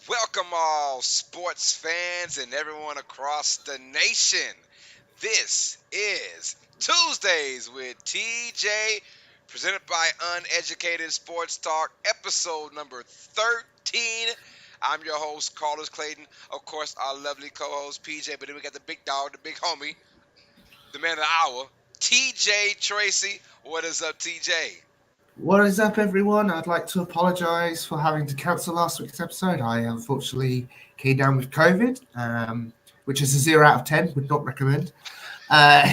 Welcome all sports fans and everyone across the nation. This is Tuesdays with TJ, presented by Uneducated Sports Talk, episode number 13. I'm your host, Carlos Clayton. Of course, our lovely co-host PJ, but then we got the big dog, the big homie, the man of the hour, TJ Tracy. What is up, TJ? What is up, everyone? I'd like to apologise for having to cancel last week's episode. I unfortunately came down with COVID, which is a 0 out of 10. Would not recommend. Uh,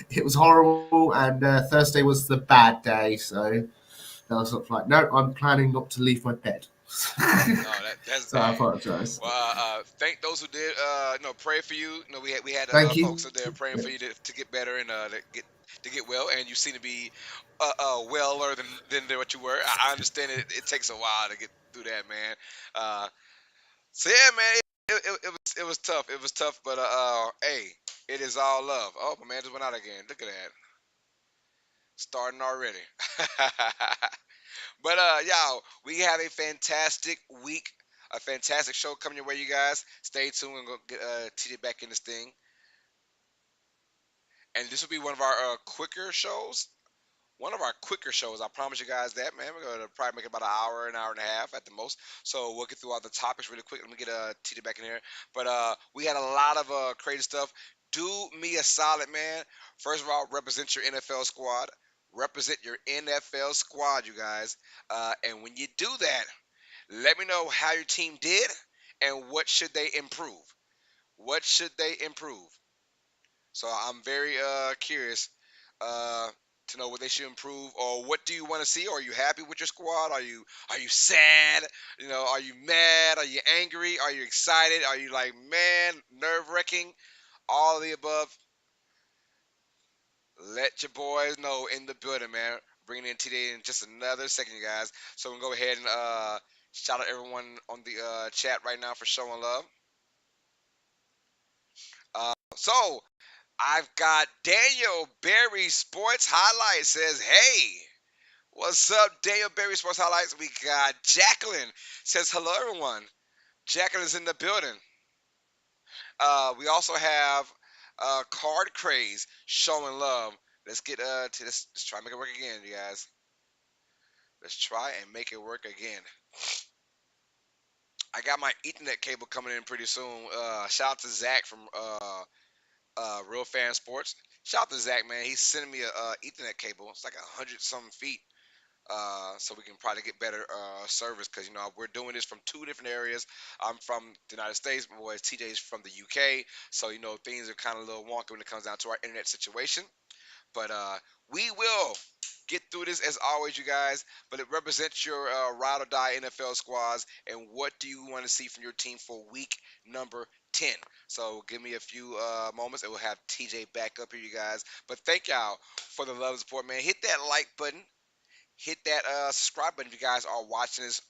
it was horrible, and Thursday was the bad day. So I was sort of like, no, I'm planning not to leave my bed. Oh, that's So I bad. apologise. Well, thank those who did. Pray for you. We had Thank folks you. up there praying Yeah. for you to get better and to get well. And you seem to be weller than what you were. I understand it takes a while to get through that, man. Uh, so yeah, man, it was tough. It was tough, but hey, it is all love. Oh, my man just went out again. Look at that, starting already. But y'all, we have a fantastic week, a fantastic show coming your way, you guys. Stay tuned and go get TJ back in this thing. And this will be one of our quicker shows. One of our quicker shows. I promise you guys that, man. We're gonna probably make it about an hour and a half at the most. So we'll get through all the topics really quick. Let me get TJ back in here. But we had a lot of crazy stuff. Do me a solid, man. First of all, represent your NFL squad. Represent your NFL squad, you guys. And when you do that, let me know how your team did and what should they improve. What should they improve? So I'm very curious uh, to know what they should improve, or what do you want to see? Are you happy with your squad? Are you sad? Are you mad? Are you angry? Are you excited? Are you like, man, nerve wracking? All of the above. Let your boys know in the building, man. Bringing in today in just another second, you guys. So we're gonna go ahead and shout out everyone on the chat right now for showing love. So I've got Daniel Berry Sports Highlights says, "Hey, what's up, Daniel Berry Sports Highlights?" We got Jacqueline says, "Hello, everyone." Jacqueline is in the building. We also have Card Craze showing love. Let's get to this. Let's try and make it work again, you guys. Let's try and make it work again. I got my Ethernet cable coming in pretty soon. Shout out to Zach from Real Fan Sports. Shout out to Zach, man. He's sending me a Ethernet cable. It's like 100 something feet. So we can probably get better service because we're doing this from two different areas. I'm from the United States, but boys, TJ's from the UK, so things are kind of a little wonky when it comes down to our internet situation. But we will get through this as always, you guys. But it represents your ride or die NFL squads, and what do you want to see from your team for week number 10? So give me a few moments, and we'll have TJ back up here, you guys. But thank y'all for the love and support, man. Hit that like button, hit that subscribe button if you guys are watching this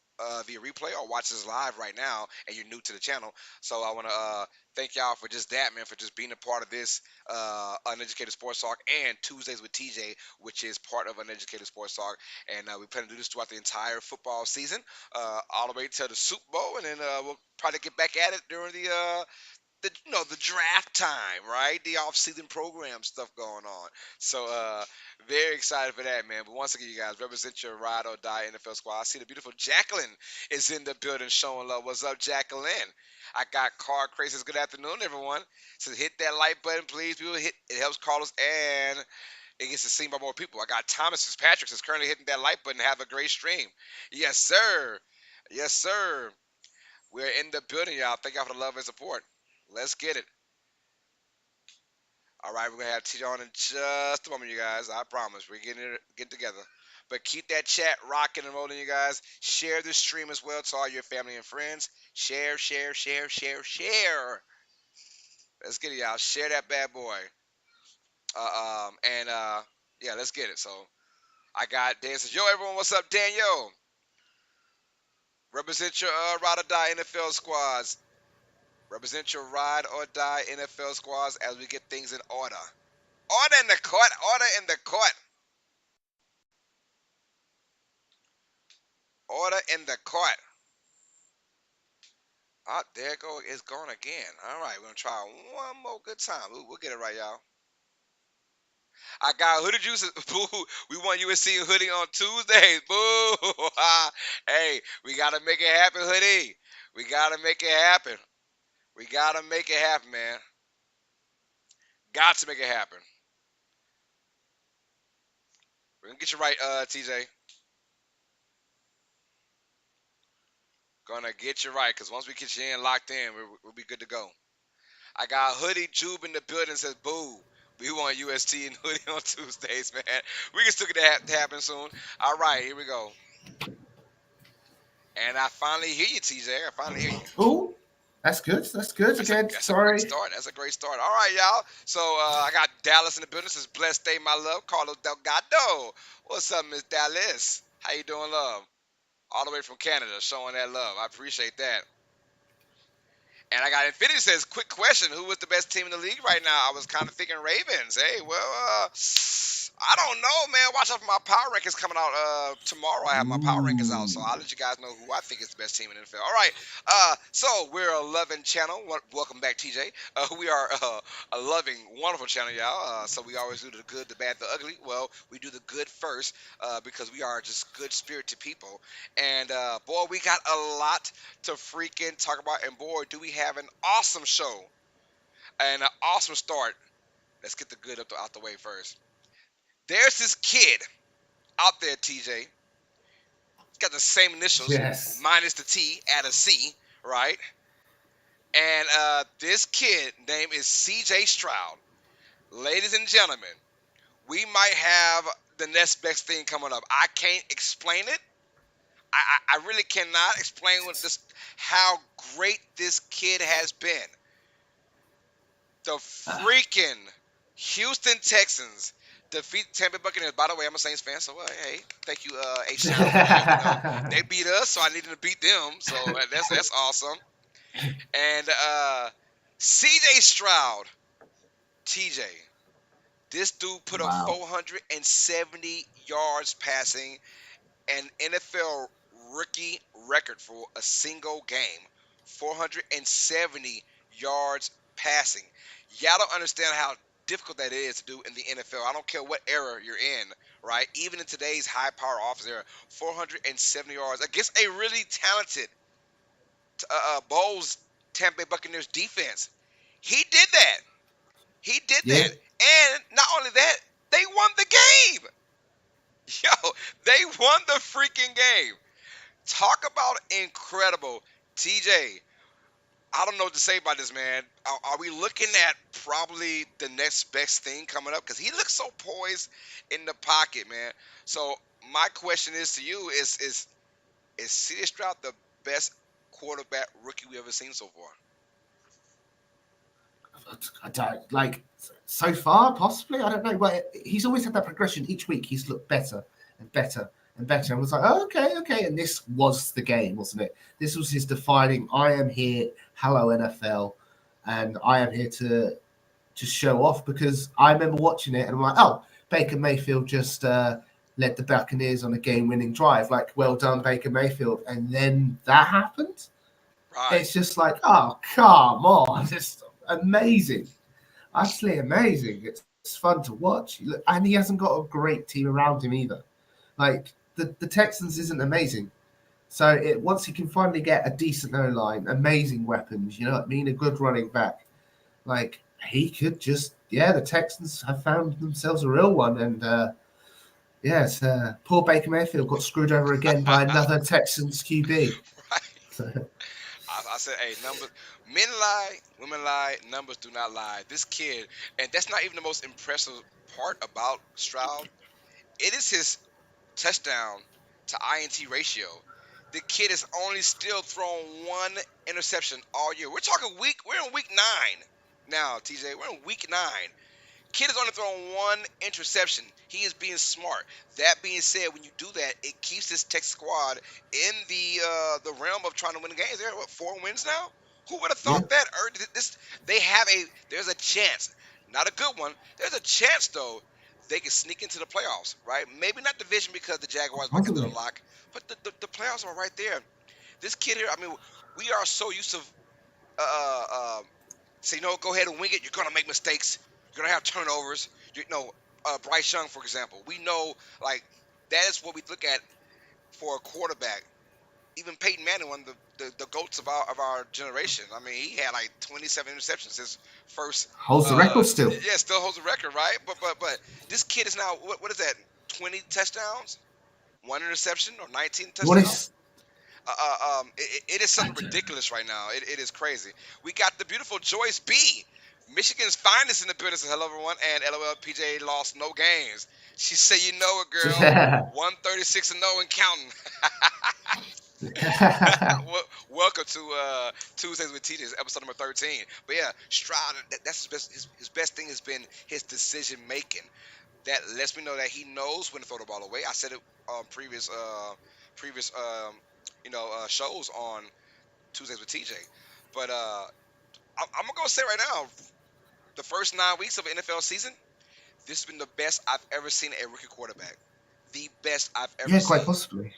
via replay or watching this live right now and you're new to the channel. So I want to thank y'all for just that, man, for just being a part of this Uneducated Sports Talk and Tuesdays with TJ, which is part of Uneducated Sports Talk. And we plan to do this throughout the entire football season, all the way to the Super Bowl, and then we'll probably get back at it during the draft time, right? The off-season program stuff going on. So very excited for that, man. But once again, you guys represent your ride or die NFL squad. I see the beautiful Jacqueline is in the building showing love. What's up, Jacqueline? I got Car Crazy. Good afternoon, everyone. So hit that like button, please. People hit it helps Carlos and it gets to seen by more people. I got Thomas Fitzpatrick is currently hitting that like button. Have a great stream. Yes, sir. Yes, sir. We're in the building, y'all. Thank y'all for the love and support. Let's get it. All right, we're gonna have TJ on in just a moment, you guys. I promise we're getting together. But keep that chat rocking and rolling, you guys. Share this stream as well to all your family and friends. Share, share, share, share, share. Let's get it, y'all. Share that bad boy. And yeah, let's get it. So I got Dan says, "Yo, everyone, what's up, Daniel? Represent your ride or die NFL squads. Represent your ride or die NFL squads as we get things in order. Order in the court. Order in the court. Order in the court." Ah, there it go. It's gone again. All right, we're gonna try one more good time. We'll get it right, y'all. I got hoodie juices. Boo. We want USC hoodie on Tuesdays. Boo. Hey, we gotta make it happen, hoodie. We gotta make it happen. We gotta make it happen, man. Got to make it happen. We're gonna get you right, TJ. Gonna get you right, cause once we get you in locked in, we'll be good to go. I got hoodie Jube in the building. Says boo. We want UST and hoodie on Tuesdays, man. We can still get that to happen soon. All right, here we go. And I finally hear you, TJ. I finally hear you. Oh, that's good. That's good. Again, That's a great sorry. start. That's a great start. All right, y'all. So I got Dallas in the building. Says blessed day, my love. Carlos Delgado. What's up, Miss Dallas? How you doing, love? All the way from Canada, showing that love. I appreciate that. And I got Infinity says, quick question. Who was the best team in the league right now? I was kind of thinking Ravens. Hey, well, I don't know, man. Watch out for my power rankings coming out tomorrow. I have my power rankings out, so Ooh. I'll let you guys know who I think is the best team in the NFL. All right. So we're a loving channel. Welcome back, TJ. We are a loving, wonderful channel, y'all. So we always do the good, the bad, the ugly. Well, we do the good first because we are just good spirited people. And boy, we got a lot to freaking talk about. And boy, do we have an awesome show and an awesome start. Let's get the good out the way first. There's this kid out there, TJ. He's got the same initials, Yes. minus the T, add a C, right? And this kid name is CJ Stroud. Ladies and gentlemen, we might have the next best thing coming up. I can't explain it. I really cannot explain how great this kid has been. The Ah. freaking Houston Texans defeat Tampa Bay Buccaneers. By the way, I'm a Saints fan, so hey, thank you, H Town, for letting me know they beat us, so I needed to beat them. So that's awesome. And CJ Stroud, TJ, this dude put up Wow. 470 yards passing, an NFL rookie record for a single game. 470 yards passing. Y'all don't understand how difficult that is to do in the NFL. I don't care what era you're in, right? Even in today's high power offense era, 470 yards against a really talented Bowls Tampa Bay Buccaneers defense. He did that. He did Yeah. that. And not only that, they won the game. Yo, they won the freaking game. Talk about incredible. TJ, I don't know what to say about this, man. Are we looking at probably the next best thing coming up? Because he looks so poised in the pocket, man. So my question is to you: Is C.J. Stroud the best quarterback rookie we ever seen so far? I don't like so far, possibly. I don't know. But he's always had that progression. Each week, he's looked better and better and better. And was like, oh, okay, okay. And this was the game, wasn't it? This was his defining. I am here. Hello, NFL, and I am here to just show off because I remember watching it and I'm like, oh, Baker Mayfield just led the Buccaneers on a game-winning drive. Like, well done, Baker Mayfield. And then that happened. Right. It's just like, oh, come on, it's amazing, absolutely amazing. It's fun to watch, and he hasn't got a great team around him either. Like the Texans isn't amazing, so once he can finally get a decent O line, amazing weapons, you know what I mean, a good running back, like he could just the Texans have found themselves a real one, and yes, poor Baker Mayfield got screwed over again by another Texans QB. Right. So, I said, hey, numbers, men lie, women lie, numbers do not lie. This kid, and that's not even the most impressive part about Stroud. It is his touchdown to INT ratio. The kid has only still thrown one interception all year. We're in week 9 now, TJ. We're in week 9. Kid has only thrown one interception. He is being smart. That being said, when you do that, it keeps this Tech squad in the realm of trying to win the games. They're what, 4 wins now? Who would have yeah, thought that? This there's a chance, not a good one. There's a chance though they can sneak into the playoffs, right? Maybe not division because the Jaguars might get to the possibly. lock, but the playoffs are right there. This kid here, I mean, we are so used to uh, uh, say, go ahead and wing it. You're gonna make mistakes. You're gonna have turnovers. Bryce Young, for example, we know like that is what we look at for a quarterback. Even Peyton Manning, one of the goats of our generation. I mean, he had like 27 interceptions his first. Holds the record still. Yeah, still holds the record, right? But this kid is now what is that? 20 touchdowns, one interception, or 19 What touchdowns. is It is something ridiculous right now. It is crazy. We got the beautiful Joyce B, Michigan's finest in the business. Hello, everyone. And LOL, PJ lost no games. She said, "You know it, girl. 136-0 and counting." Welcome to Tuesdays with TJ, episode number 13. But yeah, Stroud, that's his best thing has been his decision making. That lets me know that he knows when to throw the ball away. I said it on previous shows on Tuesdays with TJ. But I'm gonna go say right now, the first 9 weeks of an NFL season, this has been the best I've ever seen a rookie quarterback. The best I've ever yeah, seen. quite possibly.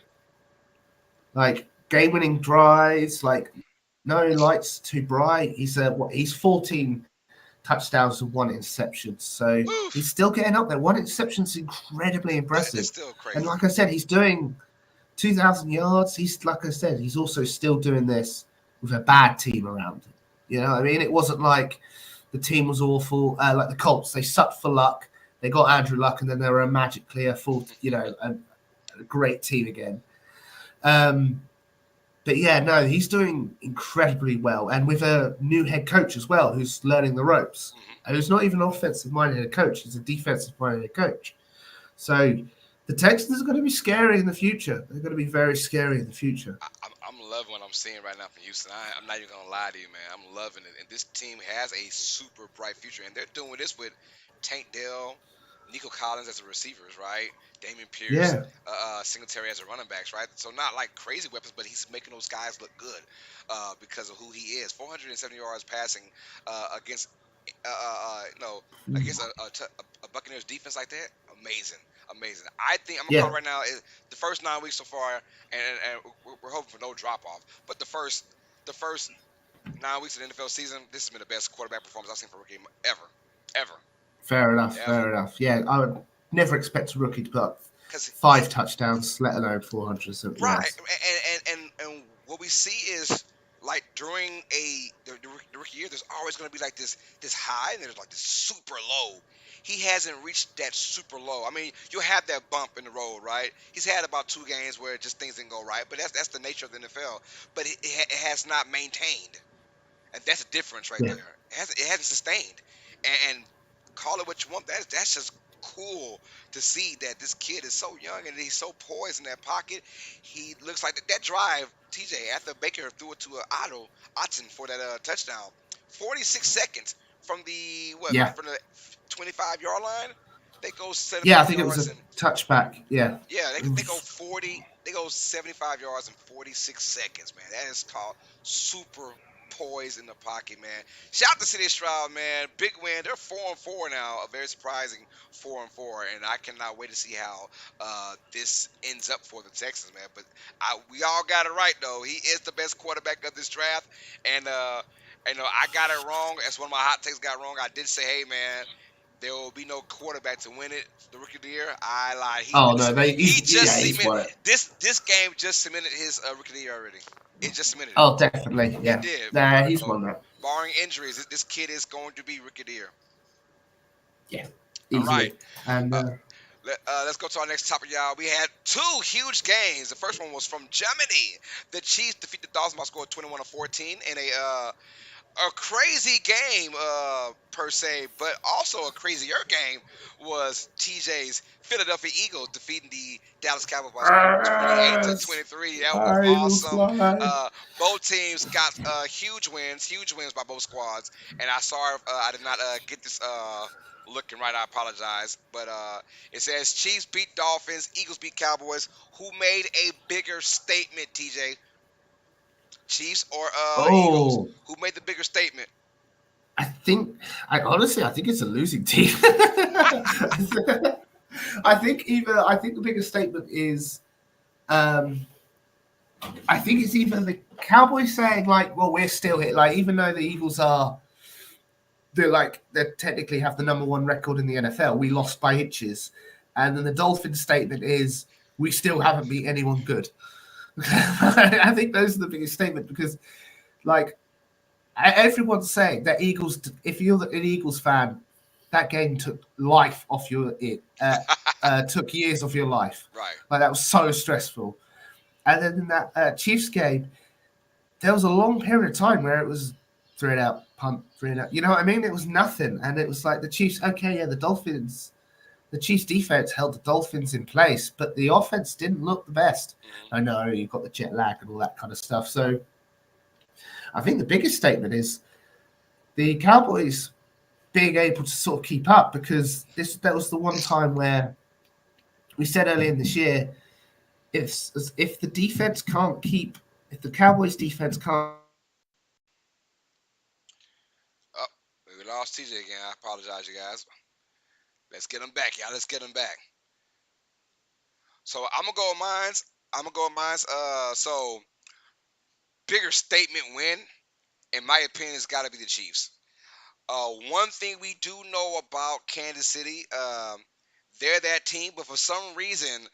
Like game-winning drives, like no lights too bright. He's 14 touchdowns and one interception, so Oof. he's still getting up there. One interception's incredibly impressive. It's still crazy. And like I said, he's doing 2,000 yards. He's also still doing this with a bad team around him. You know what I mean? It wasn't like the team was awful. Like the Colts, they sucked for luck. They got Andrew Luck, and then they were magically a great team again. But yeah, no, he's doing incredibly well, and with a new head coach as well, who's learning the ropes. And who's not even an offensive-minded head coach; he's a defensive-minded head coach. So the Texans are going to be scary in the future. They're going to be very scary in the future. I'm loving what I'm seeing right now from Houston. I'm not even going to lie to you, man. I'm loving it. And this team has a super bright future. And they're doing this with Tank Dell, Nico Collins as the receivers, right? Damian Pierce, Singletary as the running backs, right? So not like crazy weapons, but he's making those guys look good because of who he is. 470 yards passing against against a Buccaneers defense like that. Amazing. I think I'm gonna call right now is the first 9 weeks so far, and we're hoping for no drop off. But the first 9 weeks of the NFL season, this has been the best quarterback performance I've seen for a rookie ever. Fair enough. Yeah, I would never expect a rookie to put up 5 touchdowns, let alone 470 yards. Right, and what we see is like during the rookie year, there's always going to be like this high, and there's like this super low. He hasn't reached that super low. I mean, you'll have that bump in the road, right? He's had about 2 games where just things didn't go right, but that's the nature of the NFL. But it has not maintained, and that's a difference right there. It hasn't sustained, and call it what you want. That's just cool to see that this kid is so young and he's so poised in that pocket. He looks like that drive, TJ, after Baker threw it to Otton for that touchdown. 46 seconds from the 25-yard line. They go 75 yards. I think yards it was a touchback. Yeah. Yeah, they go 40. They go 75 yards in 46 seconds, man. That is called super poise in the pocket, man. Shout out to CJ Stroud, man. Big win. They're 4-4 now. A very surprising 4-4, and I cannot wait to see how this ends up for the Texans, man. But we all got it right though. He is the best quarterback of this draft, and I got it wrong. That's one of my hot takes got wrong. I did say, hey, man, there will be no quarterback to win it. The rookie of the year. I lied. He's won it. This game just cemented his rookie of the year already. It just cemented it. Oh, definitely. Yeah. It did. Nah, he's won that. Barring injuries, this kid is going to be rookie of the year. Yeah. Easily. All right. And let's go to our next topic, y'all. We had 2 huge games. The first one was from Germany. The Chiefs defeat the Dolphins by a score of 21-14 in a crazy game per se, but also a crazier game was TJ's Philadelphia Eagles defeating the Dallas Cowboys by 28-23. That was awesome. Both teams got huge wins by both squads, and I did not get this looking right. I apologize, but it says Chiefs beat Dolphins, Eagles beat Cowboys. Who made a bigger statement, TJ? Chiefs or Eagles? Who made the bigger statement? Honestly think it's a losing team. I think the biggest statement is I think it's either the Cowboys saying like, "Well, we're still here," like even though the Eagles are, they technically have the number one record in the NFL, we lost by inches, and then the Dolphins statement is, "We still haven't beat anyone good." I think those are the biggest statement because, like, everyone's saying that Eagles. If you're an Eagles fan, that game took life off your took years off your life. Right. Like that was so stressful. And then in that Chiefs game, there was a long period of time where it was throw it out, punt, throw it out. You know what I mean? It was nothing, and it was like the Chiefs. Okay, yeah, the Chiefs defense held the Dolphins in place, but the offense didn't look the best. Mm-hmm. I know you've got the jet lag and all that kind of stuff. So I think the biggest statement is the Cowboys being able to sort of keep up because that was the one time where we said earlier in this year, if the defense can't keep, if the Cowboys defense can't Oh, we lost TJ again. I apologize, you guys. Let's get him back, y'all. Let's get him back. So I'm gonna go with mine's. I'm gonna go with mine's. So bigger statement win, in my opinion, has got to be the Chiefs. One thing we do know about Kansas City, they're that team, but for some reason,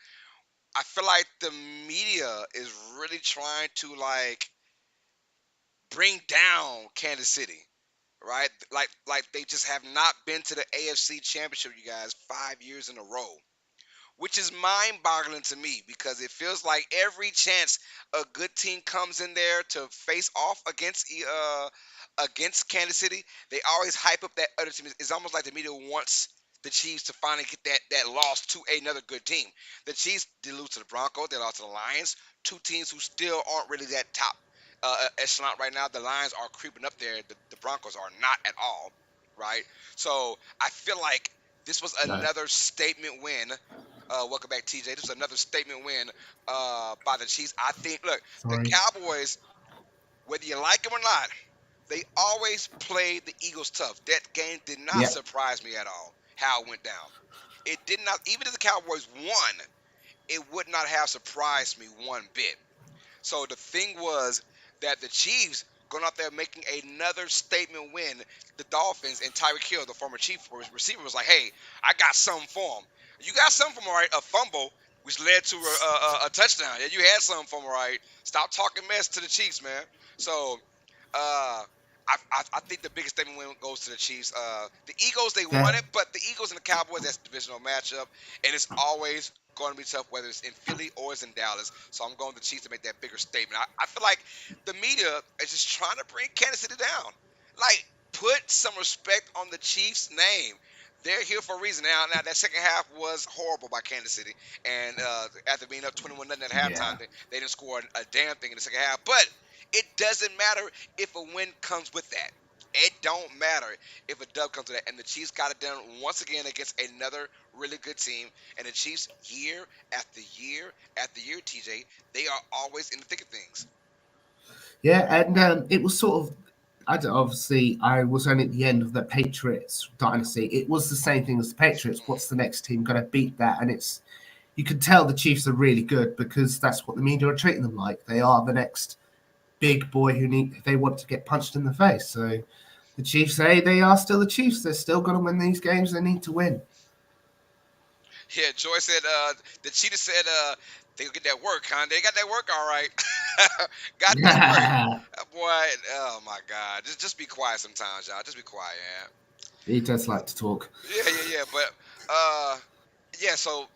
I feel like the media is really trying to like bring down Kansas City, right? Like they just have not been to the AFC Championship, you guys, 5 years in a row, which is mind-boggling to me because it feels like every chance a good team comes in there to face off against Kansas City, they always hype up that other team. It's almost like the media wants the Chiefs to finally get that loss to another good team. The Chiefs did lose to the Broncos, they lost to the Lions, two teams who still aren't really that top echelon right now. The Lions are creeping up there. The Broncos are not at all, right? So I feel like this was no, another statement win. Welcome back, TJ. This is another statement win by the Chiefs. I think, look, the sorry, Cowboys, whether you like them or not, they always play the Eagles tough. That game did not yeah, surprise me at all, how it went down. It did not, even if the Cowboys won, it would not have surprised me one bit. So the thing was that the Chiefs going out there making another statement win. The Dolphins and Tyreek Hill, the former Chief receiver, was like, "Hey, I got something for him. You got something for him, all right? A fumble, which led to a touchdown. Yeah, you had something for him, all right? Stop talking mess to the Chiefs, man." So uh, I think the biggest statement win goes to the Chiefs. The Eagles, they won yeah, it, but the Eagles and the Cowboys, that's a divisional matchup, and it's always going to be tough, whether it's in Philly or it's in Dallas. So I'm going to the Chiefs to make that bigger statement. I feel like the media is just trying to bring Kansas City down. Like, put some respect on the Chiefs' name. They're here for a reason. Now that second half was horrible by Kansas City, and after being up 21 nothing at yeah. halftime, they didn't score a damn thing in the second half. But it doesn't matter if a win comes with that. It don't matter if a dub comes to that. And the Chiefs got it done once again against another really good team. And the Chiefs, year after year after year, TJ, they are always in the thick of things. Yeah, and it was sort of. Obviously, I was only at the end of the Patriots dynasty. It was the same thing as the Patriots. Mm-hmm. What's the next team going to beat that? And it's you can tell the Chiefs are really good because that's what the media are treating them like. They are the next big boy they want to get punched in the face. So the Chiefs say they are still the Chiefs. They're still going to win these games. They need to win. Yeah, Joy said, the cheetah said, they'll get that work, huh? They got that work all right. Got that work. Boy, oh my God. Just be quiet sometimes, y'all. Just be quiet, He does like to talk. yeah. But, uh, yeah, so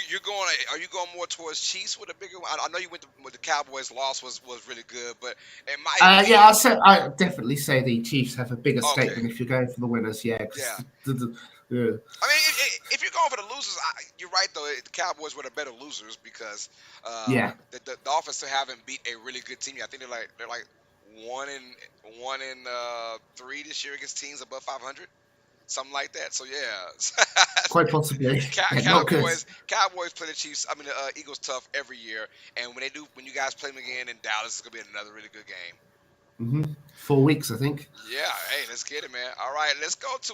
you're going. Are you going more towards Chiefs with a bigger one? I know you went with the Cowboys. Loss was really good, but in my Yeah, opinion, I definitely say the Chiefs have a bigger okay, statement if you're going for the winners. Yeah, yeah. because yeah, I mean, if you're going for the losers, you're right though. The Cowboys were the better losers because yeah, the Dolphins still haven't beat a really good team. I think they're like one in 3 this year against teams above 500, something like that. So yeah, quite possibly. Yeah, not good. Cowboys play the Chiefs. I mean the Eagles tough every year, and when you guys play them again in Dallas, it's gonna be another really good game. 4 weeks, I think. Yeah, hey, let's get it, man. All right, let's go to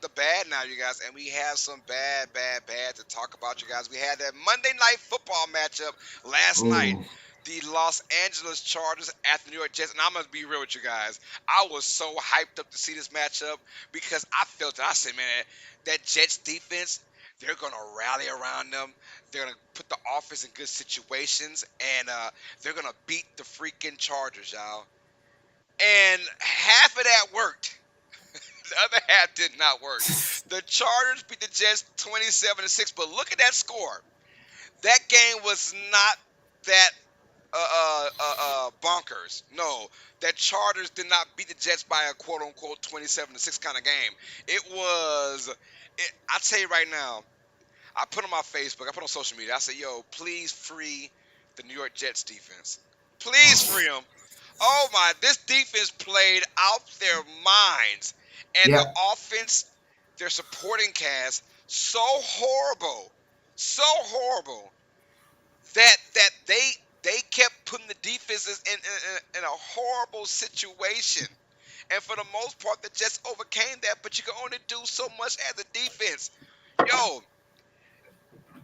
the bad now, you guys, and we have some bad to talk about, you guys. We had that Monday Night Football matchup last night. Oh, the Los Angeles Chargers at the New York Jets. And I'm gonna be real with you guys. I was so hyped up to see this matchup because I felt it. I said, man, that Jets defense, they're gonna rally around them. They're gonna put the offense in good situations, and they're gonna beat the freaking Chargers, y'all. And half of that worked. The other half did not work. The Chargers beat the Jets 27-6, but look at that score. That game was not that bonkers. No, that Chargers did not beat the Jets by a quote unquote 27-6 kind of game. It was. I tell you right now, I put on my Facebook, I put on social media. I said, "Yo, please free the New York Jets defense. Please free them." Oh my, this defense played out their minds, and the Yeah. offense, their supporting cast, so horrible that they kept putting the defenses in a horrible situation. And for the most part, the Jets overcame that, but you can only do so much as a defense. Yo,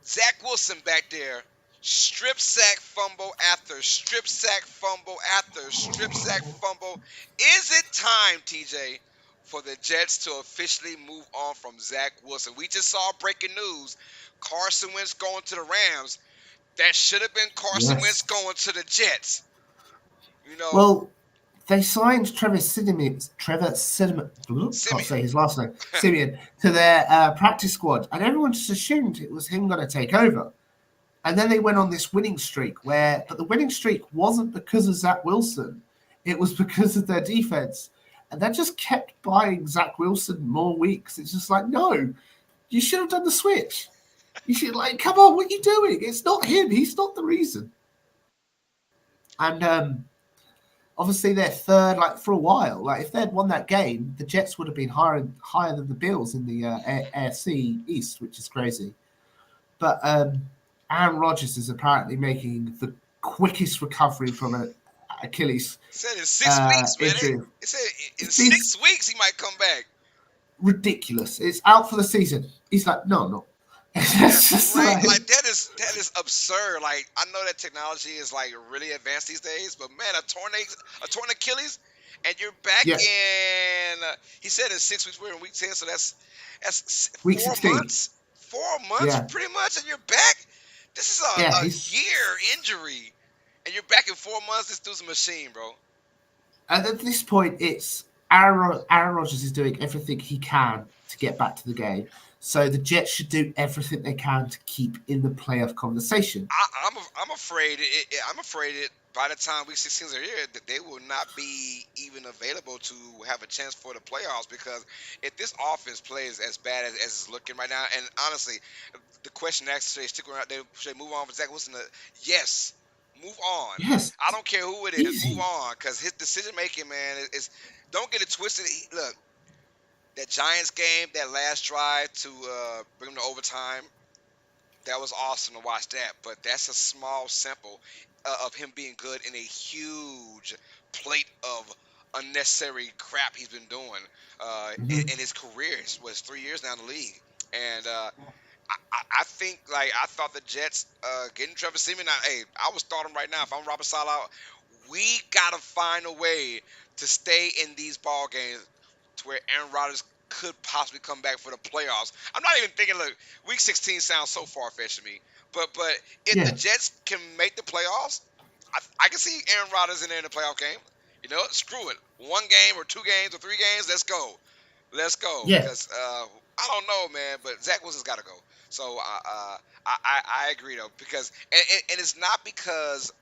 Zach Wilson back there, strip sack fumble after strip sack fumble after strip sack fumble. Is it time, TJ, for the Jets to officially move on from Zach Wilson? We just saw breaking news. Carson Wentz going to the Rams. That should have been Carson Wentz Yes. going to the Jets. You know, Well, they signed Trevor Simeon, can't Simeon. say his last name, Simeon, to their practice squad, and everyone just assumed it was him going to take over. And then they went on this winning streak but the winning streak wasn't because of Zach Wilson, it was because of their defense. And that just kept buying Zach Wilson more weeks. It's just like, no, you should have done the switch. You should, like, come on, what are you doing? It's not him. He's not the reason. And obviously they're third, like, for a while. Like, if they'd won that game, the Jets would have been higher than the Bills in the AFC East, which is crazy. But Aaron Rodgers is apparently making the quickest recovery from an Achilles Said in 6 weeks, man. injury. It said in It's been 6 weeks he might come back. ridiculous. It's out for the season. He's like, no, no. It's just Right, like, like that is absurd. Like I know that technology is like really advanced these days, but man, a torn Achilles, and you're back yeah, in. He said in 6 weeks. We're in week 10, so that's week 4 16. months. 4 months, Yeah, pretty much, and you're back. This is yeah. a He's year injury, and you're back in 4 months. This dude's a machine, bro. at this point, it's Aaron Rodgers is doing everything he can to get back to the game. So the Jets should do everything they can to keep in the playoff conversation. I'm afraid I'm afraid it by the time week 16 are here that they will not be even available to have a chance for the playoffs because if this offense plays as bad as it's looking right now, and honestly, the question actually stick around, they should move on for Zach Wilson. Yes, move on. Yes, I don't care who it is, move easy. on because his decision making, man, is don't get it twisted. Look, that Giants game, that last drive to bring them to overtime. That was awesome to watch that, but that's a small sample of him being good in a huge plate of unnecessary crap he's been doing Mhm. in his career. It was 3 years now in the league, and I think like I thought the Jets getting Trevor Simeon. Hey, I would start him right now if I'm Robert Saleh. We gotta find a way to stay in these ball games to where Aaron Rodgers could possibly come back for the playoffs. I'm not even thinking. Look, Week 16 sounds so far fetched to me, but if the Yeah, Jets can make the playoffs, I can see Aaron Rodgers in there in the playoff game. You know, screw it. 1 game or 2 games or 3 games. Let's go. yeah, Because I don't know, man, but Zach Wilson's got to go. So I agree though because and it's not because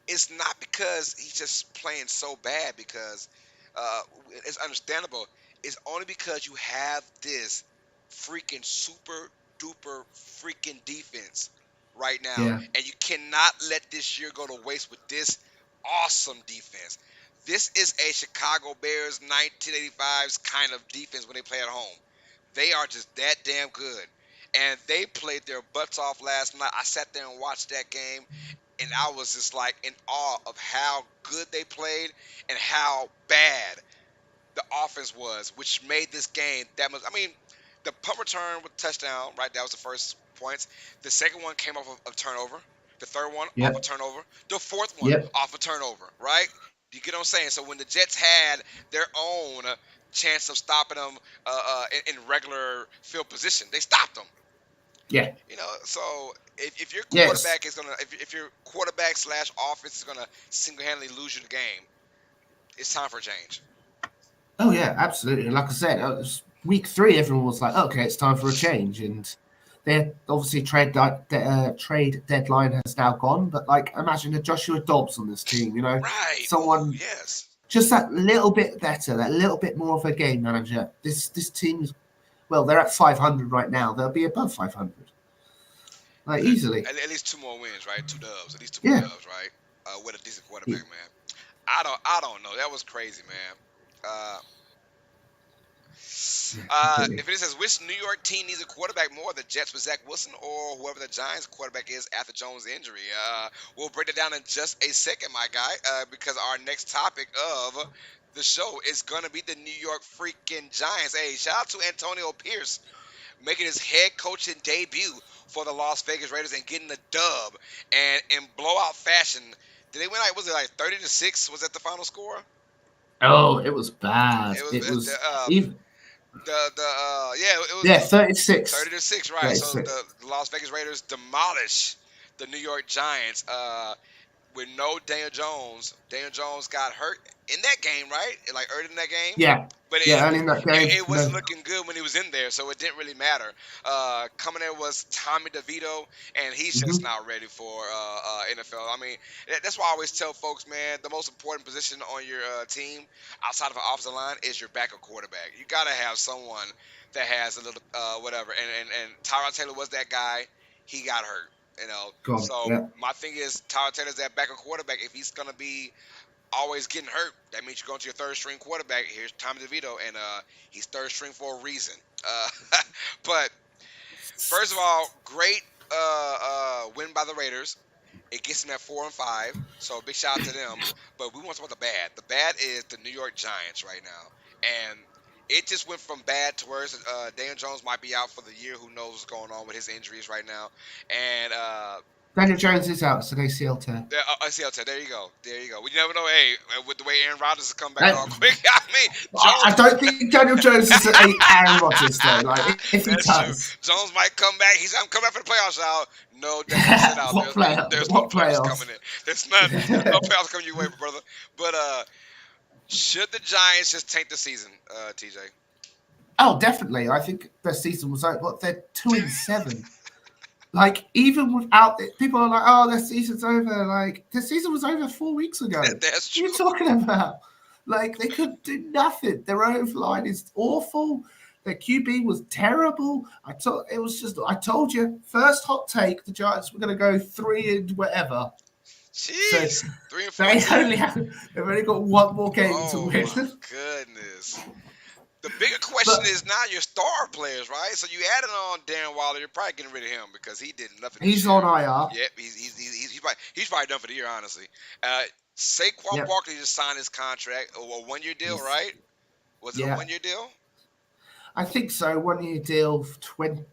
he's just playing so bad because uh, it's understandable. It's only because you have this freaking super duper freaking defense right now, yeah. and you cannot let this year go to waste with this awesome defense. This is a Chicago Bears 1985's kind of defense when they play at home. They are just that damn good. And they played their butts off last night. I sat there and watched that game, and I was just like in awe of how good they played and how bad the offense was, which made this game that much. I mean, the punt return with touchdown, right? That was the first points. The second one came off of turnover. The third one off a Yep. turnover. The fourth one Yep. off a turnover. Right? You get what I'm saying? So when the Jets had their own chance of stopping them in regular field position, they stopped them. Yeah. So if your Yes. quarterback is gonna, if your quarterback slash offense is gonna single handedly lose you the game, it's time for a change. Oh yeah, absolutely. Like I said, it was week 3. Everyone was like, "Okay, it's time for a change," and their obviously trade deadline has now gone. But like, imagine a Joshua Dobbs on this team. Right. Ooh, Someone yes. just that little bit better, that little bit more of a game manager. This team's well, they're at 500 right now. They'll be above 500, like easily. At least two more wins, right? Two dubs. At least two more Yeah. dubs, right? With a decent quarterback, man. I don't know. That was crazy, man. Uh, Completely. if it says which New York team needs a quarterback more, the Jets with Zach Wilson or whoever the Giants quarterback is after Jones' injury. We'll break it down in just a second, my guy, because our next topic of the show is gonna be the New York freaking Giants. Hey, shout out to Antonio Pierce making his head coaching debut for the Las Vegas Raiders and getting the dub and in blowout fashion. Did they win? Like, was it like 30-6? Was that the final score? Oh, it was bad. It was It was the even yeah, it was yeah, 36. 30-6, right? So 36. the Las Vegas Raiders demolish the New York Giants with no Daniel Jones. Daniel Jones got hurt in that game, right? Like early in that game. Yeah. But Yeah, and in that game, it wasn't looking good when he was in there, so it didn't really matter. Coming in was Tommy DeVito, and he's just Mhm. not ready for NFL. I mean, that's why I always tell folks, man, the most important position on your team outside of an offensive line is your backup quarterback. You got to have someone that has a little whatever. And Tyrod Taylor was that guy. He got hurt. Gone. So Yeah. my thing is Tyrod Taylor's that backup quarterback. If he's gonna be always getting hurt, that means you're going to your third string quarterback. Here's Tommy DeVito, and he's third string for a reason. Uh, but first of all, great win by the Raiders. It gets them at 4-5, so big shout out to them. But we want to talk about the bad. The bad is the New York Giants right now, and it just went from bad to worse. Daniel Jones might be out for the year. Who knows what's going on with his injuries right now? And Daniel Jones is out. It's an ACL tear. I see. There you go. There you go. We never know. Hey, with the way Aaron Rodgers has come back Uh, all quick, I mean, I Jones. don't think Daniel Jones is Aaron Rodgers though. Like if he That's true. does, Jones might come back. He's I'm coming back for the playoffs now. No, Daniel, sit out. what player? There's no What playoffs playoffs? coming in. There's no playoffs coming your way, brother. But should the Giants just tank the season, TJ? Oh, definitely. I think their season was over. What, they're 2-7. Like even without it, people are like, "Oh, their season's over." Like the season was over 4 weeks ago. That's What are true. you talking about? Like they could do nothing. Their O line is awful. Their QB was terrible. I told you. First hot take: the Giants were going to go 3 and whatever. So Jeez, 3 and they 14. they've only got one more game to Oh win. my goodness. The bigger question But is now your star players, right? So you added on Darren Waller. You're probably getting rid of him because he did nothing this he's year. on IR. Yep, he's probably done for the year, honestly. Saquon Yep. Barkley just signed his contract, a 1-year deal, He's, right? Was it a yeah. 1-year deal? I think so. 1 year deal,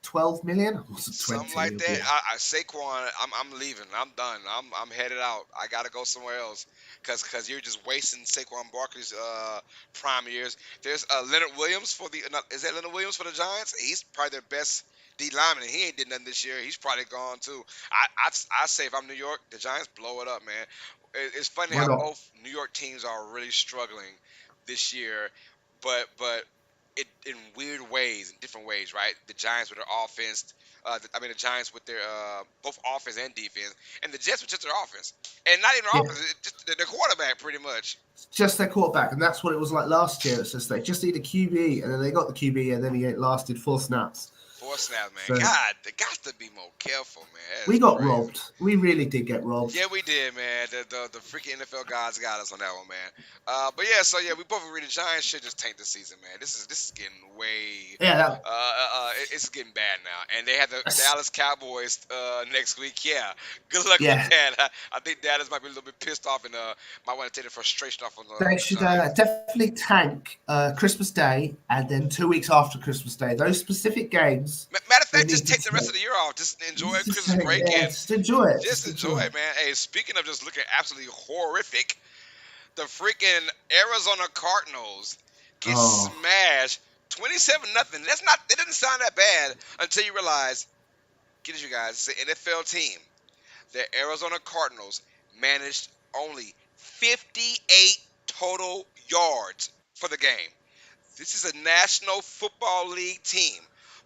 12 million. Or was it Something 20? like that. Saquon, I'm leaving. I'm done. I'm headed out. I gotta go somewhere else because you're just wasting Saquon Barkley's prime years. There's Leonard Williams for the. Is that Leonard Williams for the Giants? He's probably their best D lineman, and he ain't did nothing this year. He's probably gone too. I say if I'm New York, the Giants blow it up, man. It's funny Why how not? both New York teams are really struggling this year, but in weird ways, in different ways, right? The Giants with their offense, the Giants with their both offense and defense, and the Jets with just their offense, and not even their Yeah, offense, just their quarterback, pretty much. it's just their quarterback, and that's what it was like last year. It's just they just need a QB, and then they got the QB, and then he lasted 4 snaps. 4 snaps, man. So God, they got to be more careful, man. That we is got crazy. robbed. We really did get robbed. Yeah, we did, man. The freaking NFL gods got us on that one, man. But yeah, so yeah, we both agree the Giants should just tank the season, man. This is getting way Yeah, it's getting bad now. And they have the Dallas Cowboys next week. Yeah, good luck yeah. with that. I think Dallas might be a little bit pissed off and might want to take the frustration off on They the should Giants. definitely tank Christmas Day and then 2 weeks after Christmas Day. Those specific games Cardinals, Matter of they fact, just needed take the rest to of the year off. Just enjoy just Christmas say, break yeah, and just enjoy it. just Just enjoy enjoy it, it. man. Hey, speaking of just looking absolutely horrific, the freaking Arizona Cardinals get Oh, smashed 27-0. That's not. It doesn't sound that bad until you realize. Get it, you guys. It's an NFL team. The Arizona Cardinals managed only 58 total yards for the game. This is a National Football League team,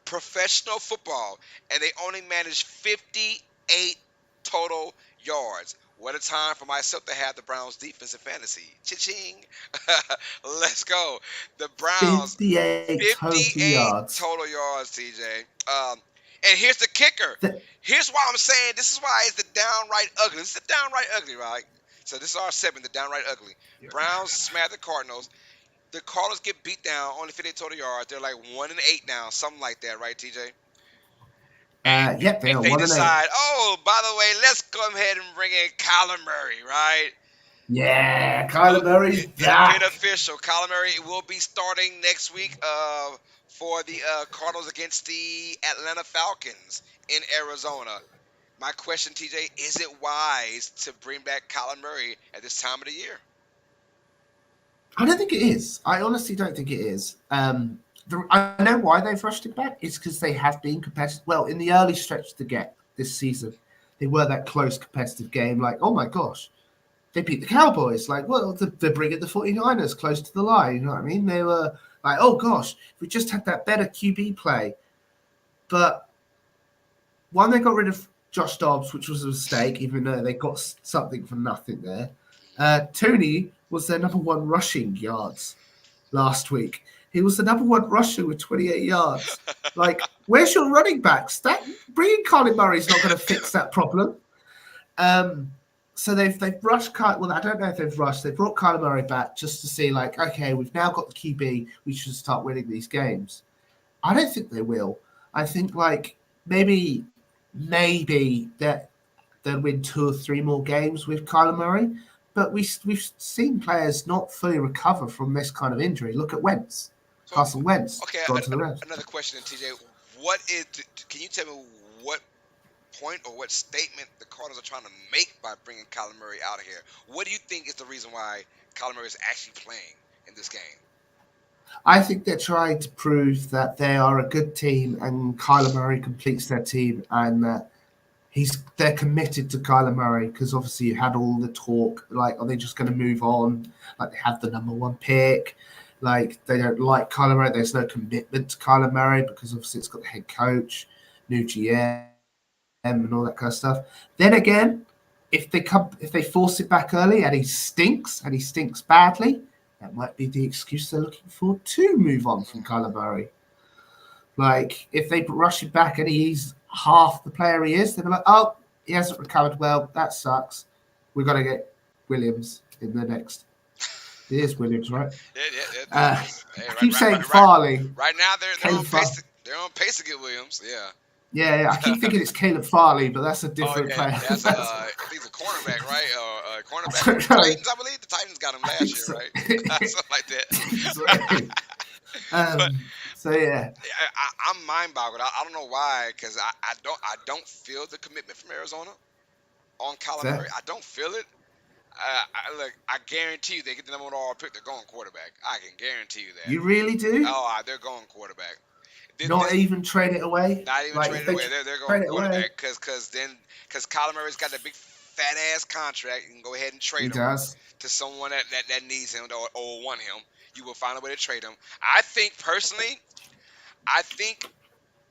professional football, and they only managed 58 total yards. What a time for myself to have the Browns defense in fantasy. Cha-ching. Let's go. The Browns, 58 total 58 yards. total yards, TJ. And here's the kicker. Th- Here's why I'm saying this is why it's the downright ugly. This is the downright ugly, right? So this is our segment, the downright ugly. Browns smack the Cardinals. The Cardinals get beat down, only 58 total yards. They're like 1-8 now, something like that, right, TJ? And Yep, they and are they 1-8. decide, oh, by the way, let's go ahead and bring in Kyler Murray, right? Yeah, Well, Kyler Murray's it's been back. official. Kyler Murray will be starting next week for the Cardinals against the Atlanta Falcons in Arizona. My question, TJ, is it wise to bring back Kyler Murray at this time of the year? I don't think it is. I honestly don't think it is. I know why they've rushed it back. It's because they have been competitive. Well, in the early stretch to get this season, they were that close competitive game. Like, oh my gosh, they beat the Cowboys. Like, well, they're bringing the 49ers close to the line. You know what I mean? They were like, oh gosh, if we just had that better QB play. But one, they got rid of Josh Dobbs, which was a mistake, even though they got something for nothing there. Tony was their number one rushing yards last week. He was the number one rusher with 28 yards. Like, where's your running backs? That bringing Colin Murray's not going to fix that problem. Um, so they've rushed. Well, I don't know if they've rushed. They brought Kyler Murray back just to see, like, okay, we've now got the QB. We should start winning these games. I don't think they will. I think like maybe that they'll win 2 or 3 more games with Kyler Murray. But we've seen players not fully recover from this kind of injury. Look at Wentz, So, Carson Wentz, okay, gone to the Rams. another question, TJ. What is? Can you tell me what point or what statement the Cardinals are trying to make by bringing Kyler Murray out of here? What do you think is the reason why Kyler Murray is actually playing in this game? I think they're trying to prove that they are a good team and Kyler Murray completes their team and that they're committed to Kyler Murray because obviously you had all the talk like are they just going to move on, like they have the number one pick, like they don't like Kyler Murray, there's no commitment to Kyler Murray because obviously it's got the head coach, new GM and all that kind of stuff. Then again, if they force it back early and he stinks badly, that might be the excuse they're looking for to move on from Mm, Kyler Murray. Like if they rush him back and he's half the player he is, they'll be like, oh, he hasn't recovered well. That sucks. We've got to get Williams in the next. It is Williams, right? that Uh, is. Hey, I keep saying right. Farley. Right now, they're on Caleb pace. Farley. They're on pace to get Williams. Yeah. Yeah, I keep thinking it's Caleb Farley, but that's a Oh different yeah, player. that's I think he's a cornerback, right? I Cornerback for don't the know. Titans, I believe. The Titans got him I think last year, so. right? Something like So, that. But so yeah, I'm mind boggled. I don't know why, because I don't feel the commitment from Arizona on Kyler Murray. fair. I don't feel it. Look, I guarantee you they get the number one overall pick. They're going quarterback. I can guarantee you that. You really do? Oh, they're going quarterback. Not This even trade it away? not even Like if traded they away. They're going trade it away, quarterback because Kyler Murray's got that big fat ass contract. You can go ahead and he trade him does. to someone that needs him or want him. You will find a way to trade him. I think personally, I think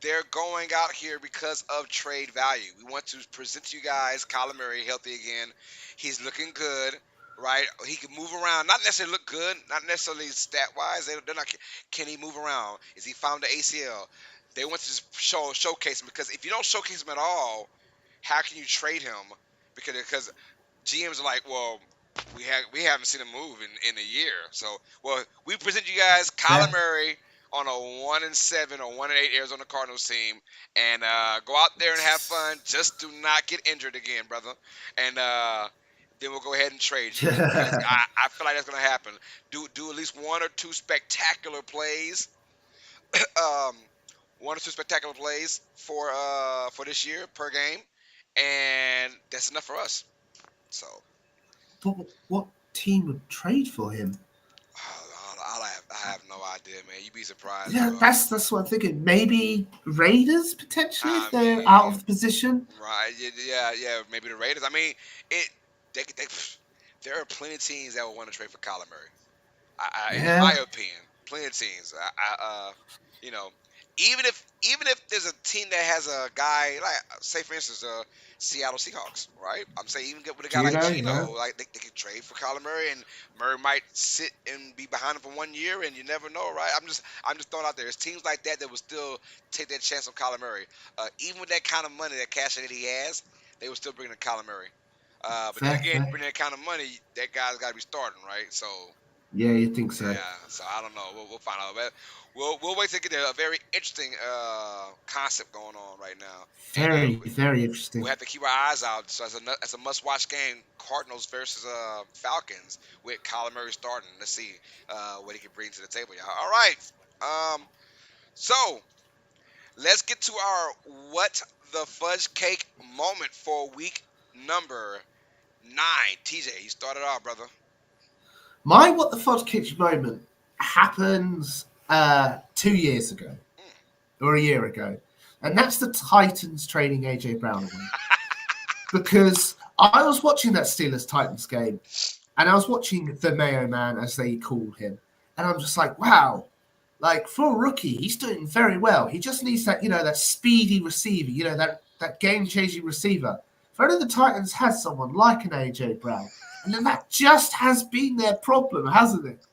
they're going out here because of trade value. We want to present you guys Kyler Murray healthy again. He's looking good, right? He can move around. Not necessarily look good, not necessarily stat wise. They're not. Can he move around? Is he found the ACL? They want to just showcase him because if you don't showcase him at all, how can you trade him? Because GMs are like, well, we haven't seen him move in a year. So, well, we present you guys Kyler Fair. Murray on a 1-7 or 1-8 Arizona Cardinals team, and go out there and have fun. Just do not get injured again, brother. And then we'll go ahead and trade you because I feel like that's gonna happen. Do at least one or two spectacular plays. um, one or two spectacular plays for this year per game, and that's enough for us. So But what team would trade for him? I have no idea, man. You'd be surprised, Yeah, bro. that's what I'm thinking. Maybe Raiders potentially if I they're out mean, of position. right? Yeah. Maybe the Raiders. I mean, it. They there are plenty of teams that would want to trade for Kyler Murray. In my Yeah, opinion, plenty of teams. You know, even if there's a team that has a guy like, say for instance, Seattle Seahawks, right? I'm saying even with a guy like Gino. Yeah, Gino, like they could trade for Kyler Murray, and Murray might sit and be behind him for 1 year, and you never know, right? I'm just throwing out there. There's teams like that that would still take that chance on Kyler Murray, even with that kind of money, that cash that he has, they would still bring in Kyler Murray. But then fair, again, fair. bring that kind of money, that guy's got to be starting, right? So Yeah, you think so? yeah, so I don't know. We'll find out. But we'll wait to get a very interesting concept going on right now, and Very, very interesting. we'll have to keep our eyes out. So as a must watch game, Cardinals versus Falcons with Kyler Murray starting. Let's see what he can bring to the table, y'all. All right. So let's get to our what the fudge cake moment for week number 9. TJ, you started off, brother. My what the fudge kitchen moment happens 2 years ago Mm. or a year ago, and that's the Titans trading AJ Brown away. Because I was watching that Steelers Titans game, and I was watching the Mayo Man as they called him, and I'm just like, wow, like for a rookie, he's doing very well. He just needs that, that speedy receiver, that game changing receiver. If only the Titans had someone like an AJ Brown, and then that just has been their problem, hasn't it?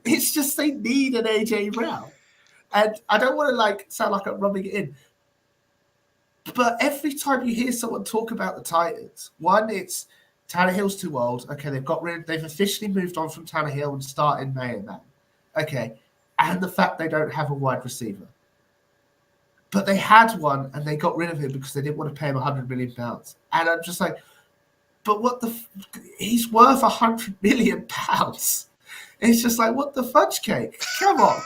It's just they need an AJ Brown, and I don't want to sound like I'm rubbing it in, but every time you hear someone talk about the Titans, one, it's Tannehill's too old. Okay, they've officially moved on from Tannehill and started Mayo Man. Okay, and the fact they don't have a wide receiver. But they had one and they got rid of him because they didn't want to pay him £100 million. And I'm just like, but what the? He's worth £100 million. It's just like, what the fudge cake? Come on.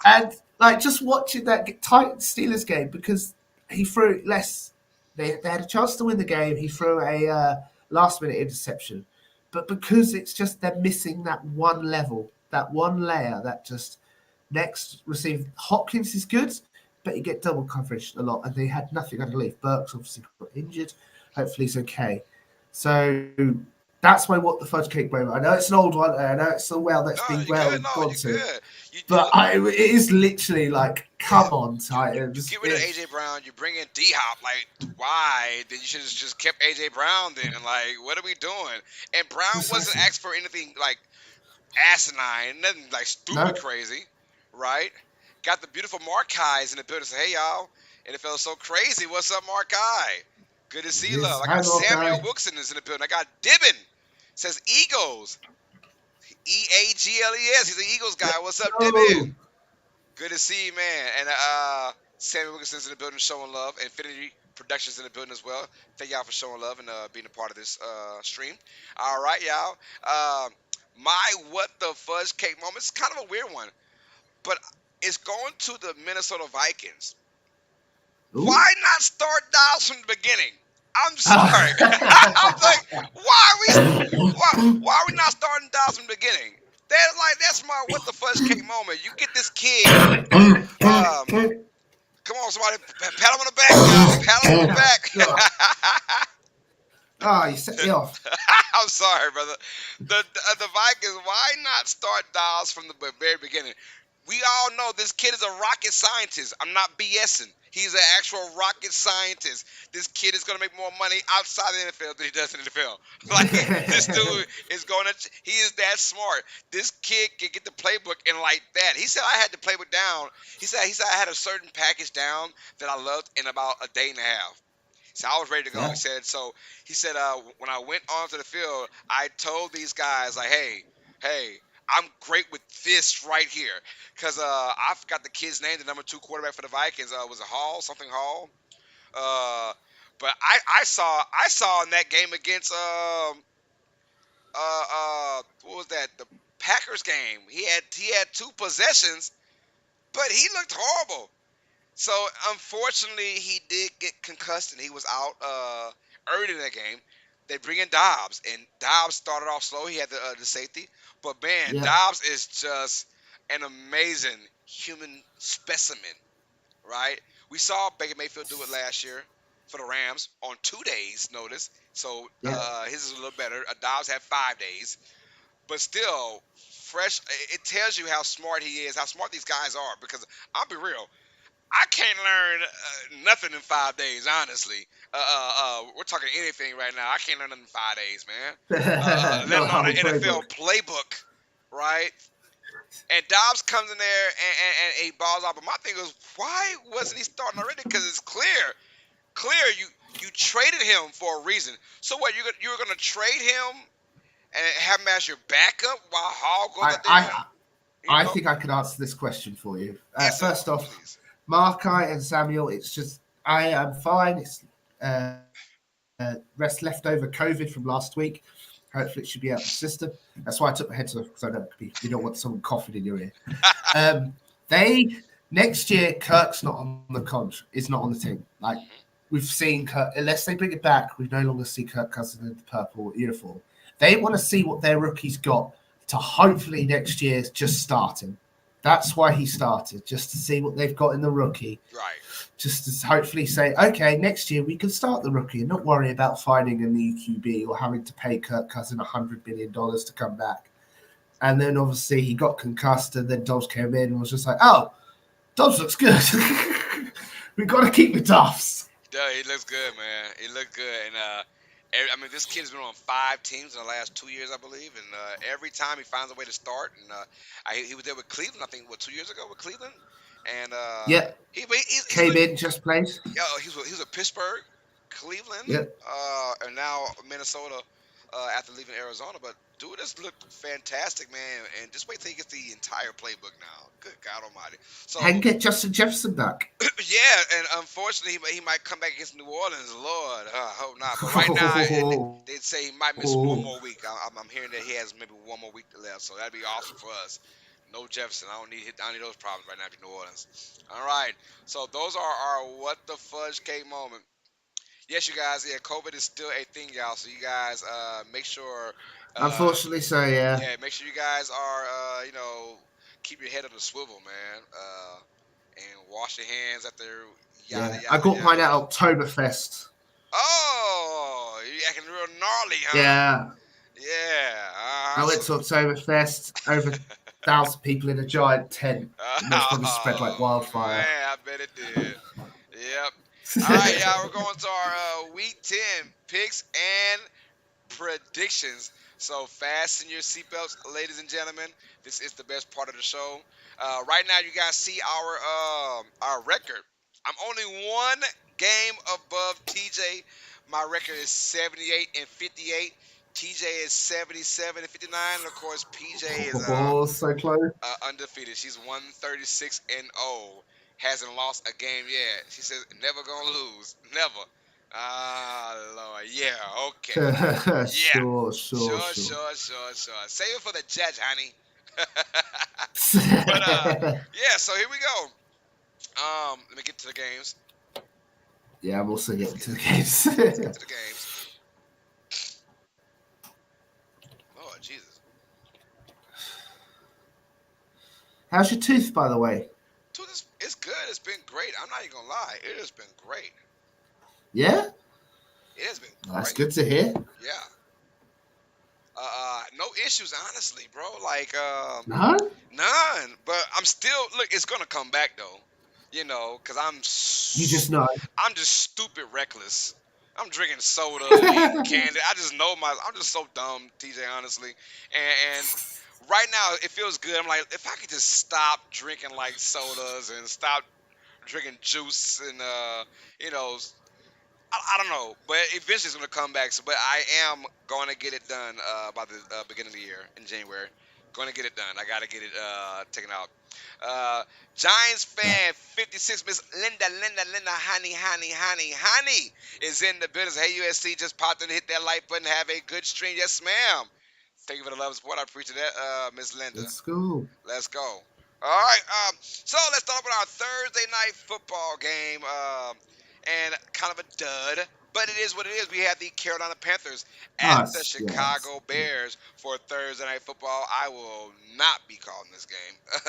And just watching that Titans Steelers game, because he threw less. They had a chance to win the game. He threw a last minute interception, but because it's just they're missing that one level, that one layer, that just next receive. Hopkins is good, but you get double coverage a lot, and they had nothing underneath. Burks obviously got injured. Hopefully he's okay. So that's my what the fudge cake moment. I know it's an old one. I know it's a well that's No, been you're good. well No, gone you're to. good. You But look. it is literally like, Yeah, come on, you Titans. get rid of AJ Brown, you bring in D Hop. Like, why? Then you should have just kept AJ Brown. Then, like, what are we doing? And Brown wasn't Precisely. asked for anything like asinine, nothing like stupid No, crazy, right? Got the beautiful Markeyes in the building. Say, hey y'all, and it felt so crazy. What's up, Markeye? Good to see you, love. yes, I got hand off Samuel guy. Wilson is in the building. I got Dibbin. Says Eagles. Eagles. He's an Eagles guy. Let's What's up, Dibbin? go. Good to see you, man. And Sammy Wilkinson's in the building showing love. Infinity Productions in the building as well. Thank y'all for showing love and being a part of this stream. All right, y'all. My what the fudge cake moment is kind of a weird one, but it's going to the Minnesota Vikings. Ooh. Why not start Dials from the beginning? I'm sorry. I'm like, why are we not starting Dials from the beginning? That's my what the fudge cake moment. You get this kid. Um, Come on, somebody, pat him on the back, y'all. Pat him on the back. Oh, you set me off. I'm sorry, brother. The Vikings. Why not start Dials from the very beginning? We all know this kid is a rocket scientist. I'm not BSing. He's an actual rocket scientist. This kid is gonna make more money outside the NFL than he does in the NFL. Like, this dude is gonna. He is that smart. This kid can get the playbook and like that. He said I had the playbook down. He said I had a certain package down that I loved in about a day and a half. So I was ready to go. Yeah. He said, when I went onto the field, I told these guys like, hey, I'm great with this right here, because I forgot the kid's name, the number 2 quarterback for the Vikings. Was it Hall, something Hall? Uh, but I saw in that game against what was that, the Packers game. He had 2 possessions, but he looked horrible. So unfortunately, he did get concussed and he was out early in that game. They bring in Dobbs, and Dobbs started off slow. He had the safety, but man, Yeah, Dobbs is just an amazing human specimen, right? We saw Baker Mayfield do it last year for the Rams on 2 days' notice, so yeah. his is a little better. Dobbs had 5 days, but still fresh. It tells you how smart he is, how smart these guys are. Because I'll be real, I can't learn nothing in 5 days, honestly. We're talking anything right now. I can't learn nothing in 5 days, man. Let Not a alone whole an NFL playbook. playbook, right? And Dobbs comes in there and he balls out. But my thing is, why wasn't he starting already? Because it's clear. You traded him for a reason. So what? You were gonna trade him and have him as your backup while Hall goes I, out there? I, You I know? think I could answer this question for you. Yes, sir. First off, Please. Markai and Samuel, it's just I am fine. It's rest leftover COVID from last week. Hopefully, it should be out of the system. That's why I took my headset off because I don't you don't want someone coughing in your ear. They next year, Kirk's not on the is not on the team. Like we've seen Kirk, unless they bring it back, we no longer see Kirk Cousins in the purple uniform. They want to see what their rookies got to hopefully next year just start him. That's why he started, just to see what they've got in the rookie, Right. just to hopefully say, okay, next year we can start the rookie and not worry about finding a new QB or having to pay Kirk Cousins $100 million to come back. And then obviously he got concussed, and then Dobbs came in and was just like, oh, Dobbs looks good. We've got to keep the Dobbs. Duh, he looks good, man. He looked good, and I mean, this kid's been on 5 teams in the last 2 years, I believe, and every time he finds a way to start. And he was there with Cleveland, I think, 2 years ago with Cleveland, and Yep, he's came looked. in, just played. Yeah, he was at Pittsburgh, Cleveland, Yep. and now Minnesota after leaving Arizona. But dude has looked fantastic, man. And just wait till he gets the entire playbook now. Good God Almighty. And So get Justin Jefferson back. yeah, and unfortunately, he might come back against New Orleans. Lord, I hope not. But right now, they say he might miss one more week. I'm hearing that he has maybe one more week left, so that'd be awesome for us. No Jefferson. I don't need those problems right now for New Orleans. All right. So those are our what the fudge cake moment. Yes, you guys. Yeah, COVID is still a thing, y'all. So you guys, make sure. Uh, Unfortunately, so yeah. yeah, make sure you guys are, keep your head on the swivel, man. And wash your hands after yada Yeah. I yada got mine yada. at Oktoberfest. Oh, you acting real gnarly, huh? Yeah. Yeah. I went So, to Oktoberfest, over 1,000 people in a giant tent. And it's probably spread like oh wildfire. man, I bet it did. Yep. All right, y'all. We're going to our week 10 picks and predictions. So fasten your seatbelts, ladies and gentlemen. This is the best part of the show. Right now, you guys see our record. I'm only one game above TJ. My record is 78-58. TJ is 77-59, and of course PJ is Oh, so close. undefeated. She's 136-0. Hasn't lost a game yet. She says never gonna lose. Never. Ah, Lord. Yeah. Okay. Yeah. Sure, sure, Sure. sure. Sure. Sure. Sure. Save it for the judge, honey. But yeah. So here we go. Let me get to the games. Yeah, I'm also Let's getting get, to the let's get games. to the games. Lord Jesus. How's your tooth, by the way? Dude, it's good. It's been great. I'm not even gonna lie. It has been great. Yeah? It has been That's great. good to hear. Yeah. No issues, honestly, bro. Like, No? none. But I'm still look. It's gonna come back though, cause You just know. I'm just stupid reckless. I'm drinking sodas and eating candy. I'm just so dumb, TJ. Honestly, and right now it feels good. I'm like, if I could just stop drinking like sodas and stop drinking juice and you know, I don't know, but eventually it's going to come back. So, but I am going to get it done by the beginning of the year in January. Going to get it done. I got to get it taken out. Uh, Giants fan 56, Miss Linda, honey is in the business. Hey, USC just popped in, hit that like button, have a good stream. Yes, ma'am. Thank you for the love and support. I appreciate that, Miss Linda. Let's go. Let's go. All right. So let's start with our Thursday night football game. And kind of a dud, but it is what it is. We have the Carolina Panthers at Oh, the yeah. Chicago Bears for Thursday night football. I will not be calling this game.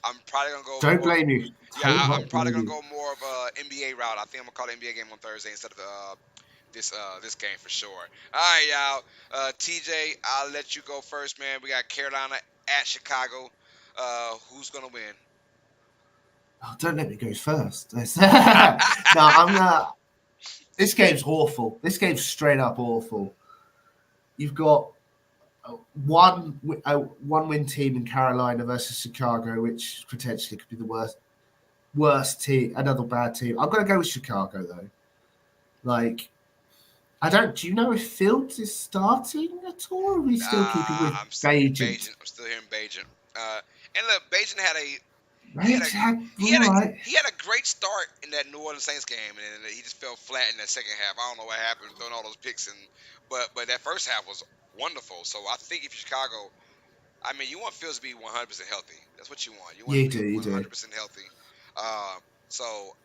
I'm probably gonna go Don't more. blame you. Yeah, Do I'm not probably blame gonna you. go more of a NBA route. I think I'm gonna call the NBA game on Thursday instead of this game for sure. All right, y'all. TJ, I'll let you go first, man. We got Carolina at Chicago. Who's gonna win? Oh, don't let me go first. No, I'm not. This game's awful. This game's straight up awful. You've got one win team in Carolina versus Chicago, which potentially could be the worst team. Another bad team. I'm gonna go with Chicago though. Like I don't. Do you know if Fields is starting at all? Or are we still keeping with I'm still hearing Bajan. Bajent? I'm still hearing Bajan. And look, Bajan had a he had Right, a he all had a right. he had a great start in that New Orleans Saints game, and then he just fell flat in that second half. I don't know what happened, throwing all those picks, and but that first half was wonderful. So I think if you're Chicago, I mean, you want Fields to be 100% healthy. That's what you want. You want him You to be do, you do. 100% healthy. Uh, so